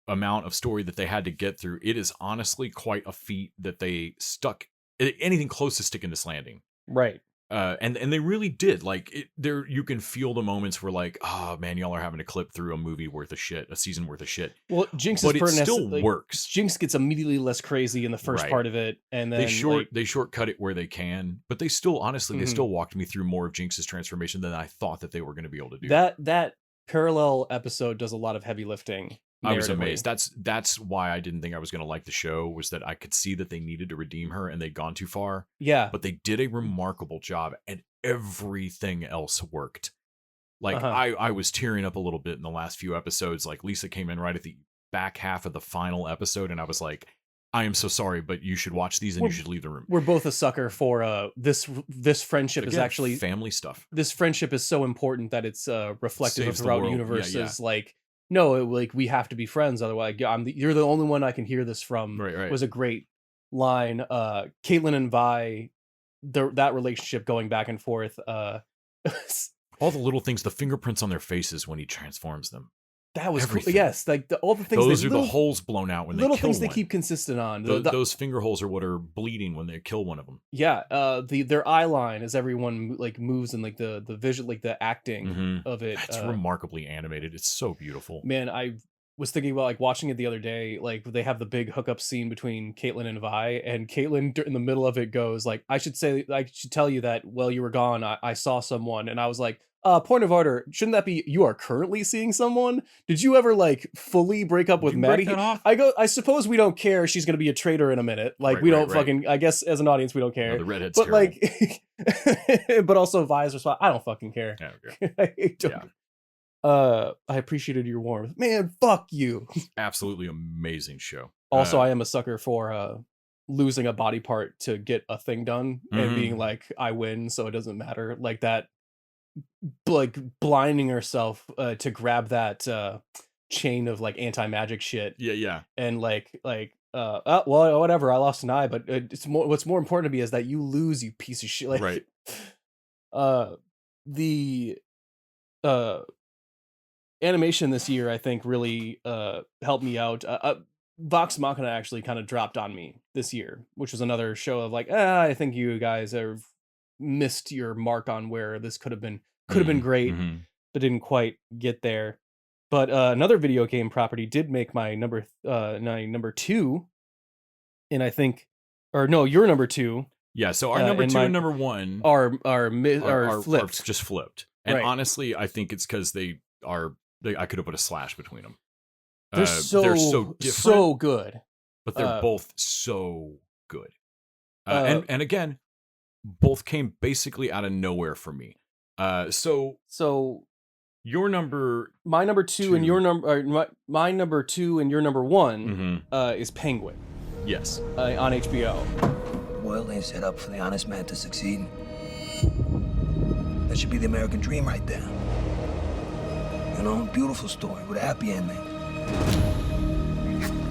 amount of story that they had to get through, it is honestly quite a feat that they stuck anything close to sticking this landing. Right. And they really did. You can feel the moments where oh man, y'all are having to clip through a movie worth of shit, a season worth of shit. Well, Jinx still works. Jinx gets immediately less crazy in the first part of it, and then they shortcut it where they can, but they still honestly they still walked me through more of Jinx's transformation than I thought that they were going to be able to do. That parallel episode does a lot of heavy lifting. I was amazed. That's why I didn't think I was going to like the show, was that I could see that they needed to redeem her and they'd gone too far. Yeah. But they did a remarkable job and everything else worked. I was tearing up a little bit in the last few episodes. Lisa came in right at the back half of the final episode and I was like, I am so sorry, but you should watch these and you should leave the room. We're both a sucker for this friendship Again, is actually family stuff. This friendship is so important that it's reflective Saves the throughout world. universes. Yeah. like no, like we have to be friends, otherwise you're the only one I can hear this from. Right. Was a great line. Caitlin and Vi, that relationship going back and forth. All the little things, the fingerprints on their faces when he transforms them. That was cool. Everything. Yes, like all the things. Those are the holes blown out when they kill little things one. they keep consistent on. Those finger holes are what are bleeding when they kill one of them. Yeah, their eye line as everyone like moves and like the vision, like the acting of it. It's remarkably animated. It's so beautiful. Man, I was thinking about like watching it the other day. Like they have the big hookup scene between Caitlin and Vi, and Caitlin in the middle of it goes like, I should tell you that while you were gone, I saw someone," and I was like, point of order, shouldn't that be you are currently seeing someone? Did you ever like fully break up with Maddie? I suppose we don't care. She's gonna be a traitor in a minute. Like we don't fucking. I guess as an audience we don't care. No, the redhead's but terrible. like, but also Vi's response. I don't fucking care. I appreciated your warmth, man. Fuck you. Absolutely amazing show. Also, I am a sucker for losing a body part to get a thing done and being like, I win, so it doesn't matter. Like that. Like blinding herself to grab that chain of like anti-magic shit. Yeah. And well, whatever, I lost an eye, but it's more, what's more important to me is that you lose, you piece of shit. Like, right. The animation this year, I think, really helped me out. Vox Machina actually kind of dropped on me this year, which was another show of like, I think you guys have missed your mark on where this could have been great, but didn't quite get there. But another video game property did make my number 2, and I think, or no, your number 2. Yeah, so our number 2 and number 1 are flipped. Are just flipped. And right. Honestly, I think it's because they I could have put a slash between them. They're so different, so good, but they're both so good. And again, both came basically out of nowhere for me. So your my number 2 and your number, my number 2 and your number 1 is Penguin. Yes. On HBO. World ain't set up for the honest man to succeed. That should be the American dream right there. You know, beautiful story with a happy ending.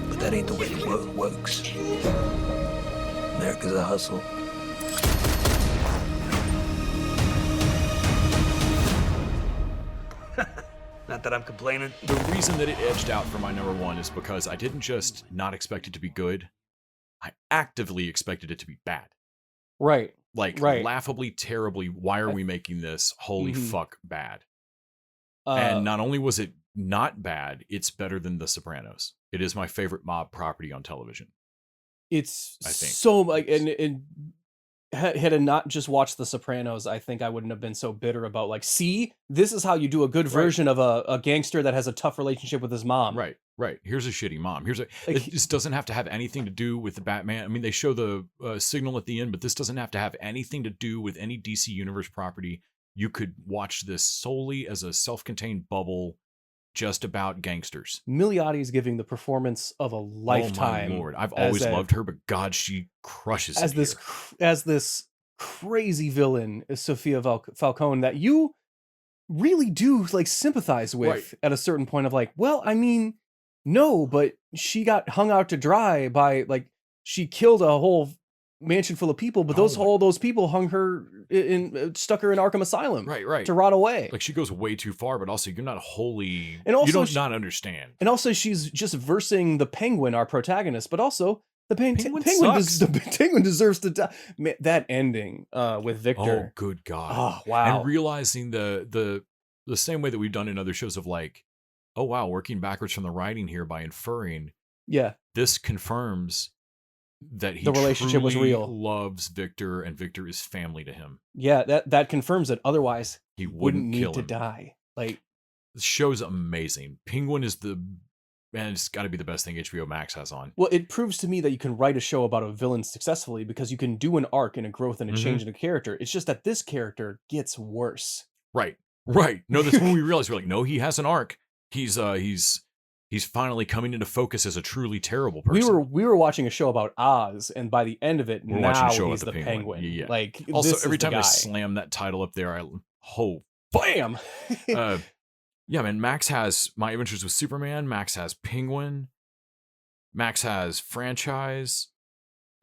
But that ain't the way the world works. America's a hustle. Not that I'm complaining. The reason that it edged out for my number 1 is because I didn't just not expect it to be good. I actively expected it to be bad. Right. Like laughably, terribly, why are we making this? Holy fuck, bad. And not only was it not bad, it's better than The Sopranos. It is my favorite mob property on television. It's I think. So like, and had I not just watched The Sopranos, I think I wouldn't have been so bitter about like, see, this is how you do a good version of a gangster that has a tough relationship with his mom. Right. Here's a shitty mom. It just doesn't have to have anything to do with the Batman. I mean, they show the signal at the end, but this doesn't have to have anything to do with any DC Universe property. You could watch this solely as a self-contained bubble just about gangsters. Milioti is giving the performance of a lifetime. Oh my Lord. I've always loved her, but God, she crushes as this crazy villain is Sophia Falcone that you really do like sympathize with at a certain point of like, well, I mean, no, but she got hung out to dry by like, she killed a whole mansion full of people, but all those people hung her stuck her in Arkham Asylum, right, to rot away. Like she goes way too far, but also you're not wholly, and also you don't not understand. And also she's just versing the Penguin, our protagonist, but also the Penguin deserves to die. Man, that ending with Victor. Oh, good God! Oh, wow! And realizing the same way that we've done in other shows of like, oh wow, working backwards from the writing here by inferring. Yeah, this confirms that he the relationship was real. Loves Victor, and Victor is family to him. Yeah, that confirms it. Otherwise, he wouldn't need to him. Die. Like, the show's amazing. Penguin is it's got to be the best thing HBO Max has on. Well, it proves to me that you can write a show about a villain successfully because you can do an arc and a growth and a change in a character. It's just that this character gets worse. Right. No, that's when we realized we're like, no, he has an arc. He's He's finally coming into focus as a truly terrible person. We were watching a show about Oz, and by the end of it, We're now watching a show he's about the Penguin. Yeah. Like, also, this every is the time I guy. slam that title up there, Bam! Yeah, man. Max has My Adventures with Superman. Max has Penguin. Max has franchise.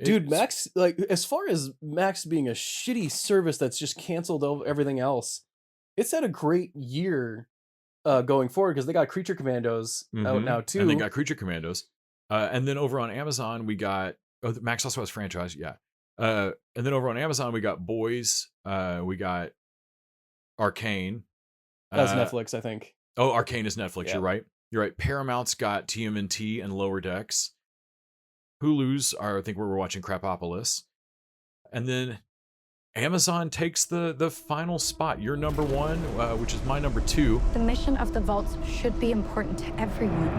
Dude, Max, like, as far as Max being a shitty service that's just canceled over everything else, it's had a great year going forward because they got Creature Commandos out now too. And they got Creature Commandos. And then over on Amazon, we got Max also has franchise, yeah. And then over on Amazon, we got Boys. We got Arcane. That's Netflix, I think. Oh, Arcane is Netflix. Yeah. You're right. You're right. Paramount's got TMNT and Lower Decks. Hulu's are, I think, where we're watching Crapopolis. And then Amazon takes the final spot. Your number one, which is my number two. The mission of the vaults should be important to everyone.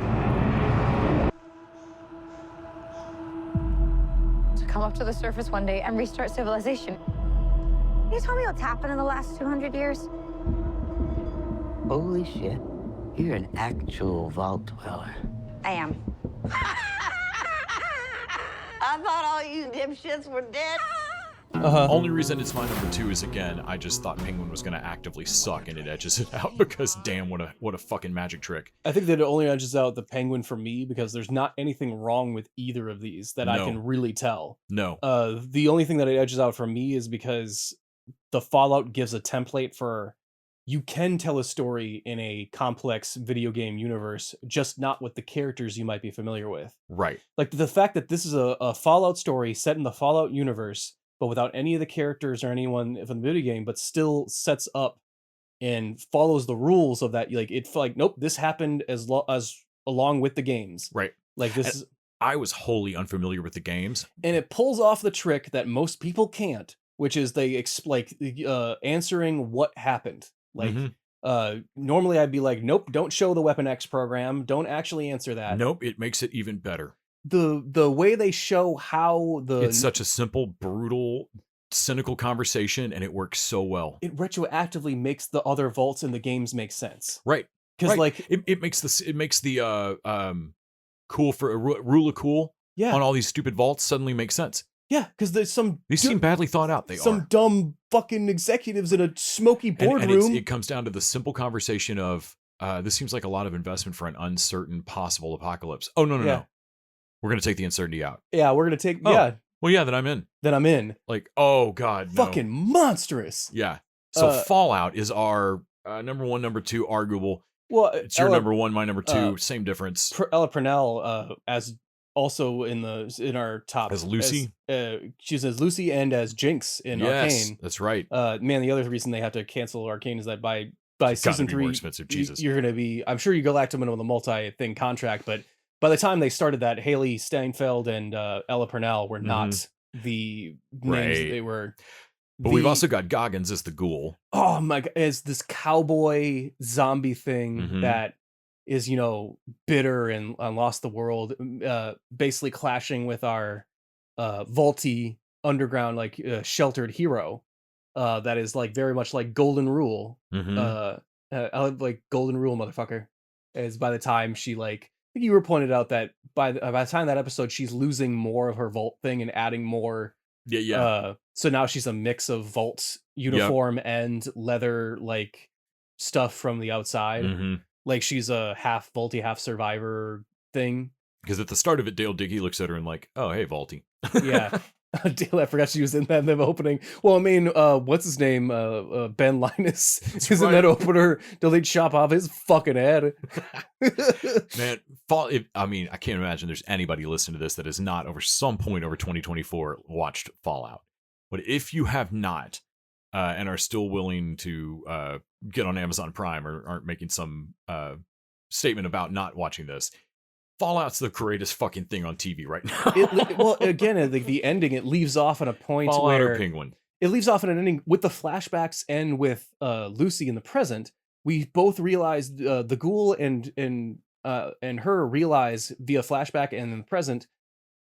To come up to the surface one day and restart civilization. Can you tell me what's happened in the last 200 years? Holy shit. You're an actual vault dweller. I am. I thought all you dipshits were dead. Only reason it's my number two is, again, I just thought Penguin was going to actively suck, and it edges it out because damn, what a fucking magic trick. I think that it only edges out the Penguin for me because there's not anything wrong with either of these that I can really tell. No. The only thing that it edges out for me is because the Fallout gives a template for you can tell a story in a complex video game universe, just not with the characters you might be familiar with. Right. Like the fact that this is a Fallout story set in the Fallout universe, but without any of the characters or anyone from the video game, but still sets up and follows the rules of that. Like it's like, nope, this happened as along with the games. Right. Like this is. I was wholly unfamiliar with the games, and it pulls off the trick that most people can't, which is they answering what happened. Like, normally I'd be like, nope, don't show the Weapon X program. Don't actually answer that. Nope, it makes it even better. The way they show how it's such a simple, brutal, cynical conversation, and it works so well. It retroactively makes the other vaults in the games make sense. Right. Because like it makes the cool for a rule of cool on all these stupid vaults suddenly makes sense. Yeah, because there's these seem badly thought out. Some dumb fucking executives in a smoky boardroom. And it comes down to the simple conversation of this seems like a lot of investment for an uncertain possible apocalypse. Oh no. We're gonna take the uncertainty out. Yeah, we're gonna take Well, yeah, then I'm in. Like, oh god, no. Fucking monstrous. Yeah. So Fallout is our number one, number two, arguable. Well, it's your number one, my number two, same difference. Ella Purnell, as also in our top as Lucy. She's as Lucy and as Jinx in Arcane. That's right. Man, the other reason they have to cancel Arcane is that by season 3, more expensive. Jesus. You're gonna be. I'm sure you go back to them with a multi-thing contract, but by the time they started that, Haley Steinfeld and Ella Purnell were not the names that they were. But we've also got Goggins as the ghoul. Oh my god, as this cowboy zombie thing that is, bitter and lost the world, basically clashing with our vaulty underground, like sheltered hero that is like very much like Golden Rule. I like Golden Rule, motherfucker. As by the time she I think you were pointed out that by the time that episode, she's losing more of her vault thing and adding more. Yeah. So now she's a mix of vault uniform and leather stuff from the outside. Like she's a half vaulty, half survivor thing. Because at the start of it, Dale Dickey looks at her and like, oh, hey, vaulty. Yeah. Dale, I forgot she was in that opening. Well, I mean, what's his name? Ben Linus is in that opener. Till they chop off his fucking head. Man, I can't imagine there's anybody listening to this that has not, over some point over 2024, watched Fallout. But if you have not, and are still willing to get on Amazon Prime or aren't making some statement about not watching this, Fallout's the greatest fucking thing on TV right now. Well, again, the ending, it leaves off at a point Fallout where or Penguin. It leaves off at an ending with the flashbacks and with Lucy in the present. We both realized the ghoul and her realize via flashback and in the present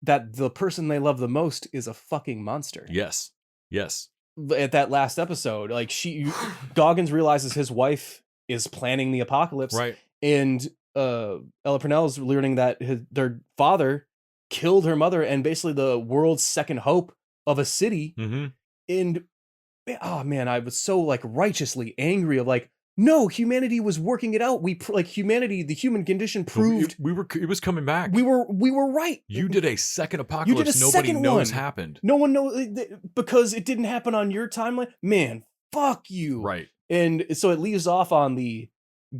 that the person they love the most is a fucking monster. Yes. At that last episode, Goggins realizes his wife is planning the apocalypse, right? And Ella Purnell's learning that their father killed her mother and basically the world's second hope of a city. And oh man, I was so like righteously angry of like, no, humanity was working it out. Humanity, the human condition proved it was coming back. We were right. You did a second apocalypse. You did a Nobody second knows one. happened. No one knows because it didn't happen on your timeline. Man, fuck you. Right. And so it leaves off on the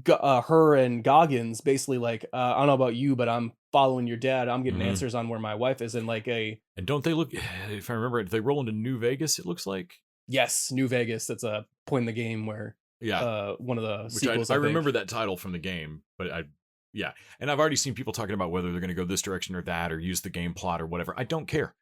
her and Goggins basically like, I don't know about you, but I'm following your dad. I'm getting answers on where my wife is, and like and don't they look? If I remember it, they roll into New Vegas. It looks like. Yes, New Vegas. That's a point in the game where one of the sequels. I remember that title from the game, but and I've already seen people talking about whether they're going to go this direction or that, or use the game plot or whatever. I don't care.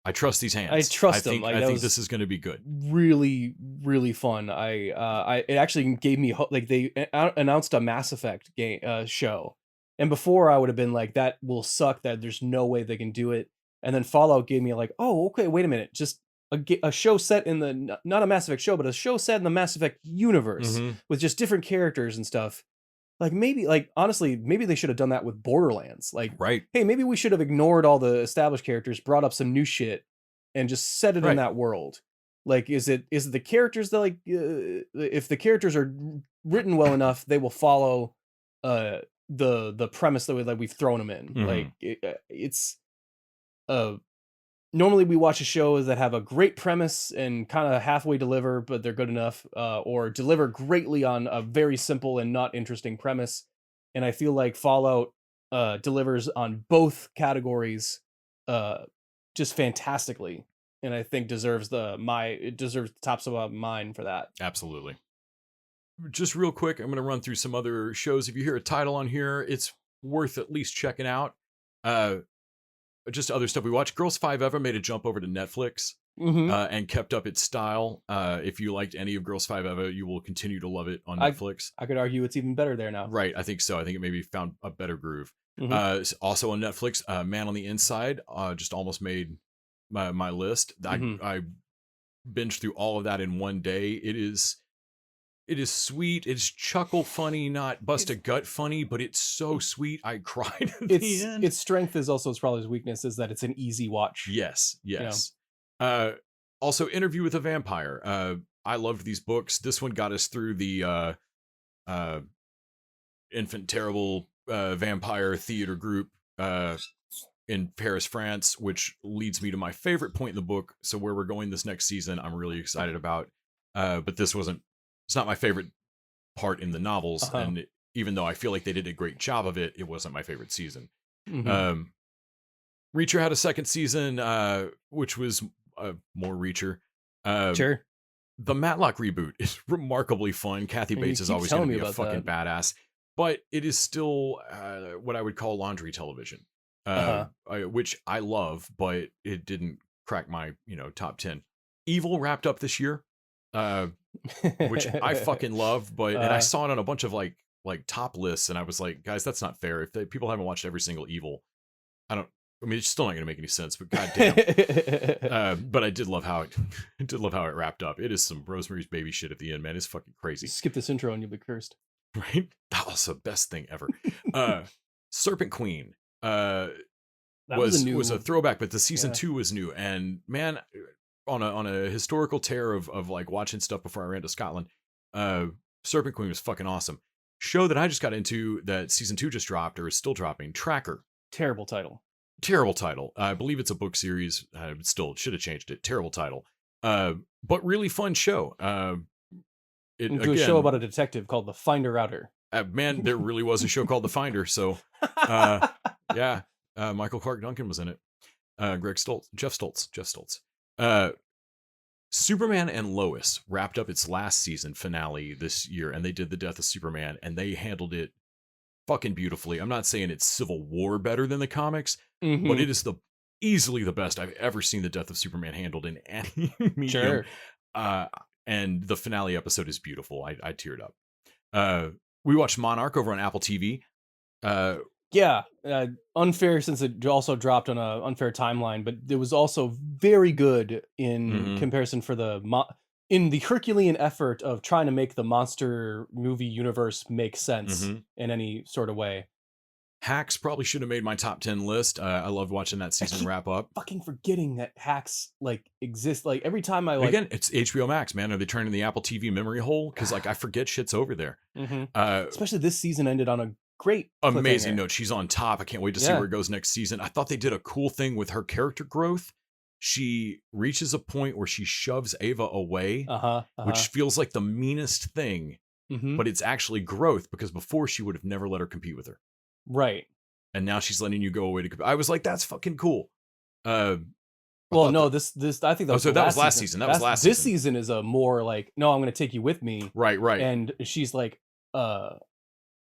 I trust these hands. I trust them. I think this is going to be good. Really, really fun. It actually gave me hope. Like they announced a Mass Effect game show, and before I would have been like, that will suck. That there's no way they can do it. And then Fallout gave me like, oh, okay, wait a minute, just a show set in the not a Mass Effect show, but a show set in the Mass Effect universe with just different characters and stuff. Like maybe, like honestly, maybe they should have done that with Borderlands. Like, hey, maybe we should have ignored all the established characters, brought up some new shit, and just set it in that world. Like, is it the characters that like, if the characters are written well enough, they will follow the premise that we've thrown them in. Like it's normally we watch a show that have a great premise and kind of halfway deliver, but they're good enough, or deliver greatly on a very simple and not interesting premise. And I feel like Fallout delivers on both categories just fantastically. And I think deserves it deserves the top of mine for that. Absolutely. Just real quick, I'm going to run through some other shows. If you hear a title on here, it's worth at least checking out. Just other stuff we watched. Girls 5 Eva made a jump over to Netflix and kept up its style. If you liked any of Girls 5 Eva, you will continue to love it on Netflix. I could argue it's even better there now. Right, I think so. I think it maybe found a better groove. Also on Netflix, Man on the Inside just almost made my list. I binged through all of that in one day. It is sweet. It's chuckle funny, not bust a gut funny, but it's so sweet. I cried at the end. Its strength is also probably its weakness is that it's an easy watch. Yes. Also, Interview with a Vampire. I loved these books. This one got us through the Infant Terrible vampire theater group in Paris, France, which leads me to my favorite point in the book. So where we're going this next season, I'm really excited about. But it's not my favorite part in the novels. And even though I feel like they did a great job of it, it wasn't my favorite season. Reacher had a second season, which was more Reacher. Sure. The Matlock reboot is remarkably fun. Kathy Bates is always going to be a fucking badass. But it is still what I would call laundry television, which I love, but it didn't crack my top 10. Evil wrapped up this year. Which I fucking love, but and I saw it on a bunch of like top lists, and I was like, guys, that's not fair. If people haven't watched every single Evil, I mean, it's still not going to make any sense. But goddamn, but I did love how it wrapped up. It is some Rosemary's Baby shit at the end, man. It's fucking crazy. Skip this intro and you'll be cursed. Right? That was the best thing ever. Serpent Queen was a throwback, but the season 2 was new, and man. On a historical tear of like watching stuff before I ran to Scotland, Serpent Queen was fucking awesome. Show that I just got into that season 2 just dropped or is still dropping. Tracker. Terrible title. I believe it's a book series. Still should have changed it. Terrible title. But really fun show. A show about a detective called The Finder Outer. Man, there really was a show called The Finder. So yeah, Michael Clark Duncan was in it. Jeff Stoltz. Superman and Lois wrapped up its last season finale this year, and they did the death of Superman, and they handled it fucking beautifully. I'm not saying it's Civil War better than the comics, but it is easily the best I've ever seen the death of Superman handled in any medium. Sure. And the finale episode is beautiful. I teared up. We watched Monarch over on Apple TV. Unfair since it also dropped on a unfair timeline, but it was also very good in comparison for in the Herculean effort of trying to make the monster movie universe make sense in any sort of way. Hacks probably should have made my top 10 list. I loved watching that season wrap up. Fucking forgetting that Hacks like exist. Like every time I like again, it's HBO Max, man. Are they turning the Apple TV memory hole? Because like I forget shit's over there. Especially this season ended on a great amazing cliffhanger. note. She's on top. I can't wait to see where it goes next season. I thought they did a cool thing with her character growth. She reaches a point where she shoves Ava away, which feels like the meanest thing, but it's actually growth because before she would have never let her compete with her. Right. And now she's letting you go away to compete. I was like, that's fucking cool. Well, no, this I think that was that was last season. That was last this season. This season is a more like, no, I'm going to take you with me. Right. And she's like,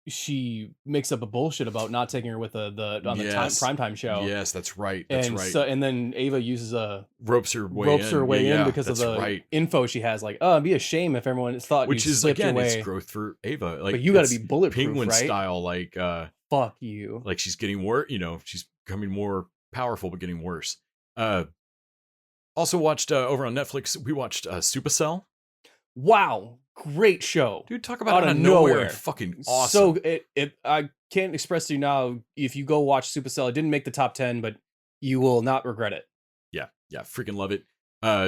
she makes up a bullshit about not taking her with the primetime show. Yes, that's right. That's right. So, and then Ava uses ropes her way in because of the info she has. Like, oh, it'd be a shame if everyone thought which you is slipped again, away. it's growth for Ava. Like, but you got to be bulletproof, penguin right? style. Like, fuck you. Like she's getting worse. You know, she's becoming more powerful, but getting worse. Also watched over on Netflix. We watched Supercell. Wow, great show, dude! Talk about out of nowhere. Fucking awesome. So I can't express to you now. If you go watch Supercell, it didn't make the top 10, but you will not regret it. Yeah, freaking love it.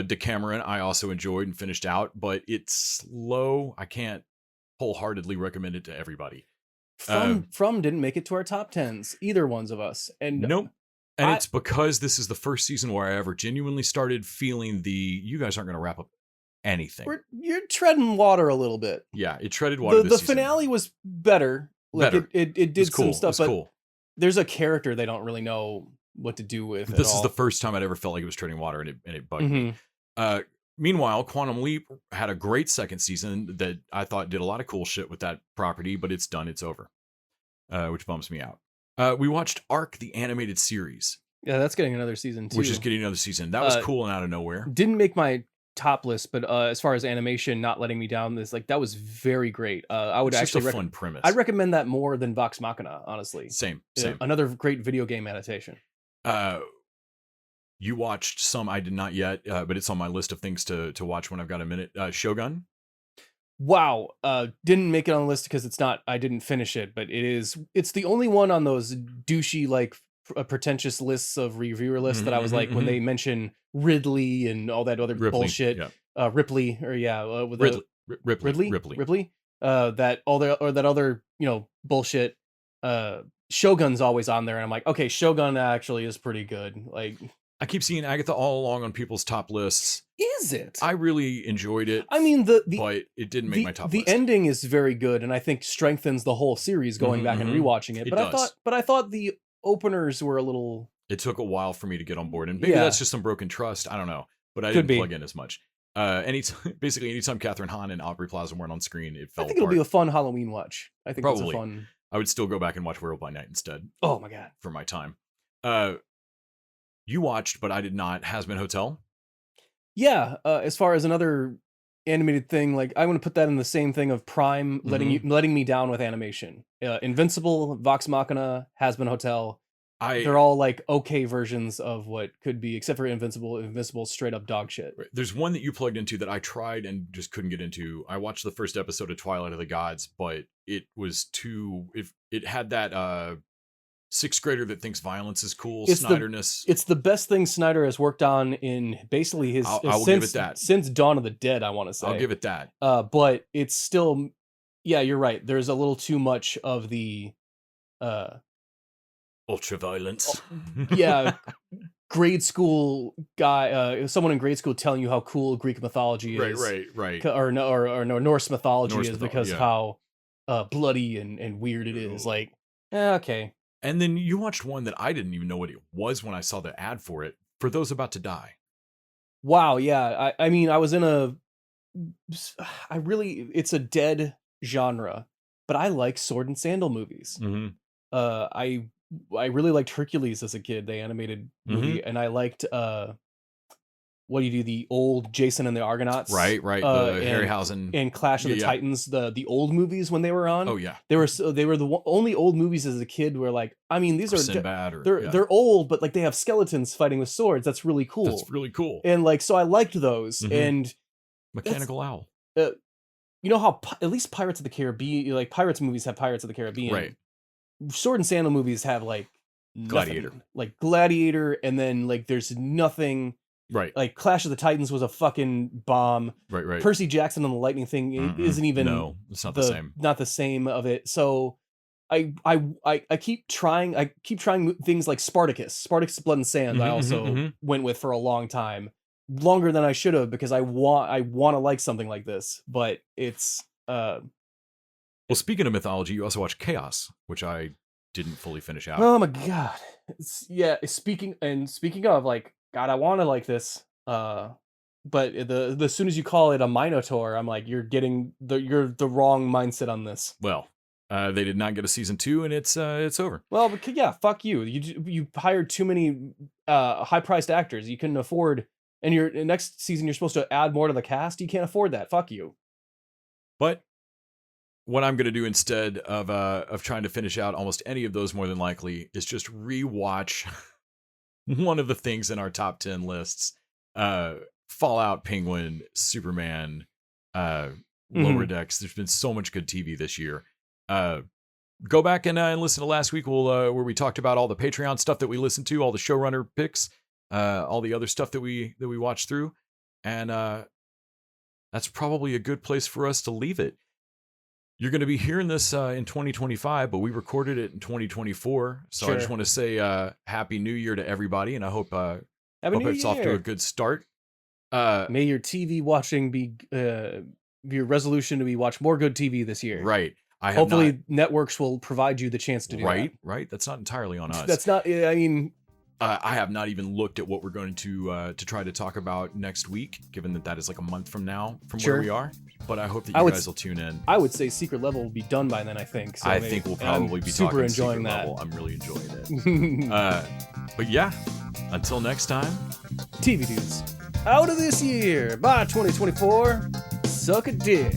Decameron, I also enjoyed and finished out, but it's slow. I can't wholeheartedly recommend it to everybody. From didn't make it to our top 10s, either ones of us, and nope. And it's because this is the first season where I ever genuinely started feeling you guys aren't going to wrap up anything. You're treading water a little bit. Yeah, it treaded water. The finale was better. Like it did some stuff, but there's a character they don't really know what to do with. This is the first time I'd ever felt like it was treading water, and it bugged me. Meanwhile, Quantum Leap had a great second season that I thought did a lot of cool shit with that property, but it's done. It's over, which bums me out. We watched Ark, the animated series. Yeah, that's getting another season too. Which is getting another season. That was cool and out of nowhere. Didn't make my top list, but as far as animation not letting me down, that was very great. I would actually just a fun premise. I'd recommend that more than Vox Machina, honestly. Same. Another great video game adaptation. You watched some, I did not yet, but it's on my list of things to watch when I've got a minute. Shogun. Wow, didn't make it on the list because I didn't finish it, but it's the only one on those douchey, like pretentious lists of reviewer lists that I was like, when they mention Ridley and all that other bullshit, Ripley, or Ripley, that other, bullshit, Shogun's always on there, and I'm like, okay, Shogun actually is pretty good. Like, I keep seeing Agatha all along on people's top lists. Is it? I really enjoyed it. I mean, but it didn't make my top list. The ending is very good, and I think strengthens the whole series going back and rewatching it. But I thought the openers were a little. It took a while for me to get on board, and maybe that's just some broken trust. I don't know, but I didn't plug in as much. Anytime Catherine Hahn and Aubrey Plaza weren't on screen, it fell. I think it'll be a fun Halloween watch. I think probably it's a fun. I would still go back and watch Werewolf by Night instead. Oh my god! For my time. You watched, but I did not. Hazbin Hotel. Yeah, as far as another animated thing, like I want to put that in the same thing of Prime letting me down with animation. Invincible, Vox Machina, Hazbin Hotel. They're all like okay versions of what could be, except for Invincible. Invincible, straight up dog shit. There's one that you plugged into that I tried and just couldn't get into. I watched the first episode of Twilight of the Gods, but it was too. It had that sixth grader that thinks violence is cool. Snyderness. It's the best thing Snyder has worked on in basically his. I will give it that since Dawn of the Dead. I want to say. I'll give it that. But it's still, yeah, you're right. There's a little too much of the. Ultra violence. Yeah, grade school guy, someone in grade school telling you how cool Greek mythology is. Right. Or Norse mythology is because of how bloody and weird it is. Like, okay. And then you watched one that I didn't even know what it was when I saw the ad for it. For Those About to Die. Wow, yeah. I mean, I was in it's a dead genre, but I like sword and sandal movies. I really liked Hercules as a kid, the animated movie, and I liked what do you do, the old Jason and the Argonauts, right, Harryhausen and Clash of the Titans, the old movies when they were on. Oh yeah, they were the only old movies as a kid where, like, I mean, these are Sinbad they're old, but like they have skeletons fighting with swords. That's really cool. That's really cool. And like, so I liked those. And Mechanical Owl. You know how at least Pirates of the Caribbean, like Pirates movies have Pirates of the Caribbean, right? Sword and Sandal movies have like nothing. Gladiator. Like Gladiator, and then like there's nothing. Right. Like Clash of the Titans was a fucking bomb. Right. Percy Jackson and the Lightning thing isn't even. No, it's not the same. Not the same of it. So I keep trying. I keep trying things like Spartacus, Blood and Sand. I also went with for a long time, longer than I should have, because I want to like something like this, but it's. Well, speaking of mythology, you also watch Chaos, which I didn't fully finish out. Oh my god! Speaking of, like, God, I want to like this. But the soon as you call it a Minotaur, I'm like, you're the wrong mindset on this. Well, they did not get a season 2, and it's over. Well, but yeah, fuck you. You hired too many high priced actors. You couldn't afford, and next season you're supposed to add more to the cast. You can't afford that. Fuck you. But what I'm going to do instead of trying to finish out almost any of those, more than likely, is just rewatch one of the things in our top 10 lists. Fallout, Penguin, Superman, Lower Decks. There's been so much good TV this year. Go back and listen to last week where we talked about all the Patreon stuff that we listened to, all the showrunner picks, all the other stuff that we watched through. And that's probably a good place for us to leave it. You're going to be hearing this in 2025, but we recorded it in 2024. So Sure. I just want to say Happy New Year to everybody, and I hope New it's off to Year. a good start. May your TV watching be your resolution to be watch more good TV this year. Right. Hopefully networks will provide you the chance to do that. Right. That's not entirely on us. That's not. I mean, I have not even looked at what we're going to try to talk about next week, given that is like a month from now from Sure. where we are. But I hope that you guys will tune in. I would say Secret Level will be done by then. I think. So I think we'll probably be super talking enjoying Secret that. Level. I'm really enjoying it. But yeah, until next time, TV Dudes out of this year. Bye 2024. Suck a dick.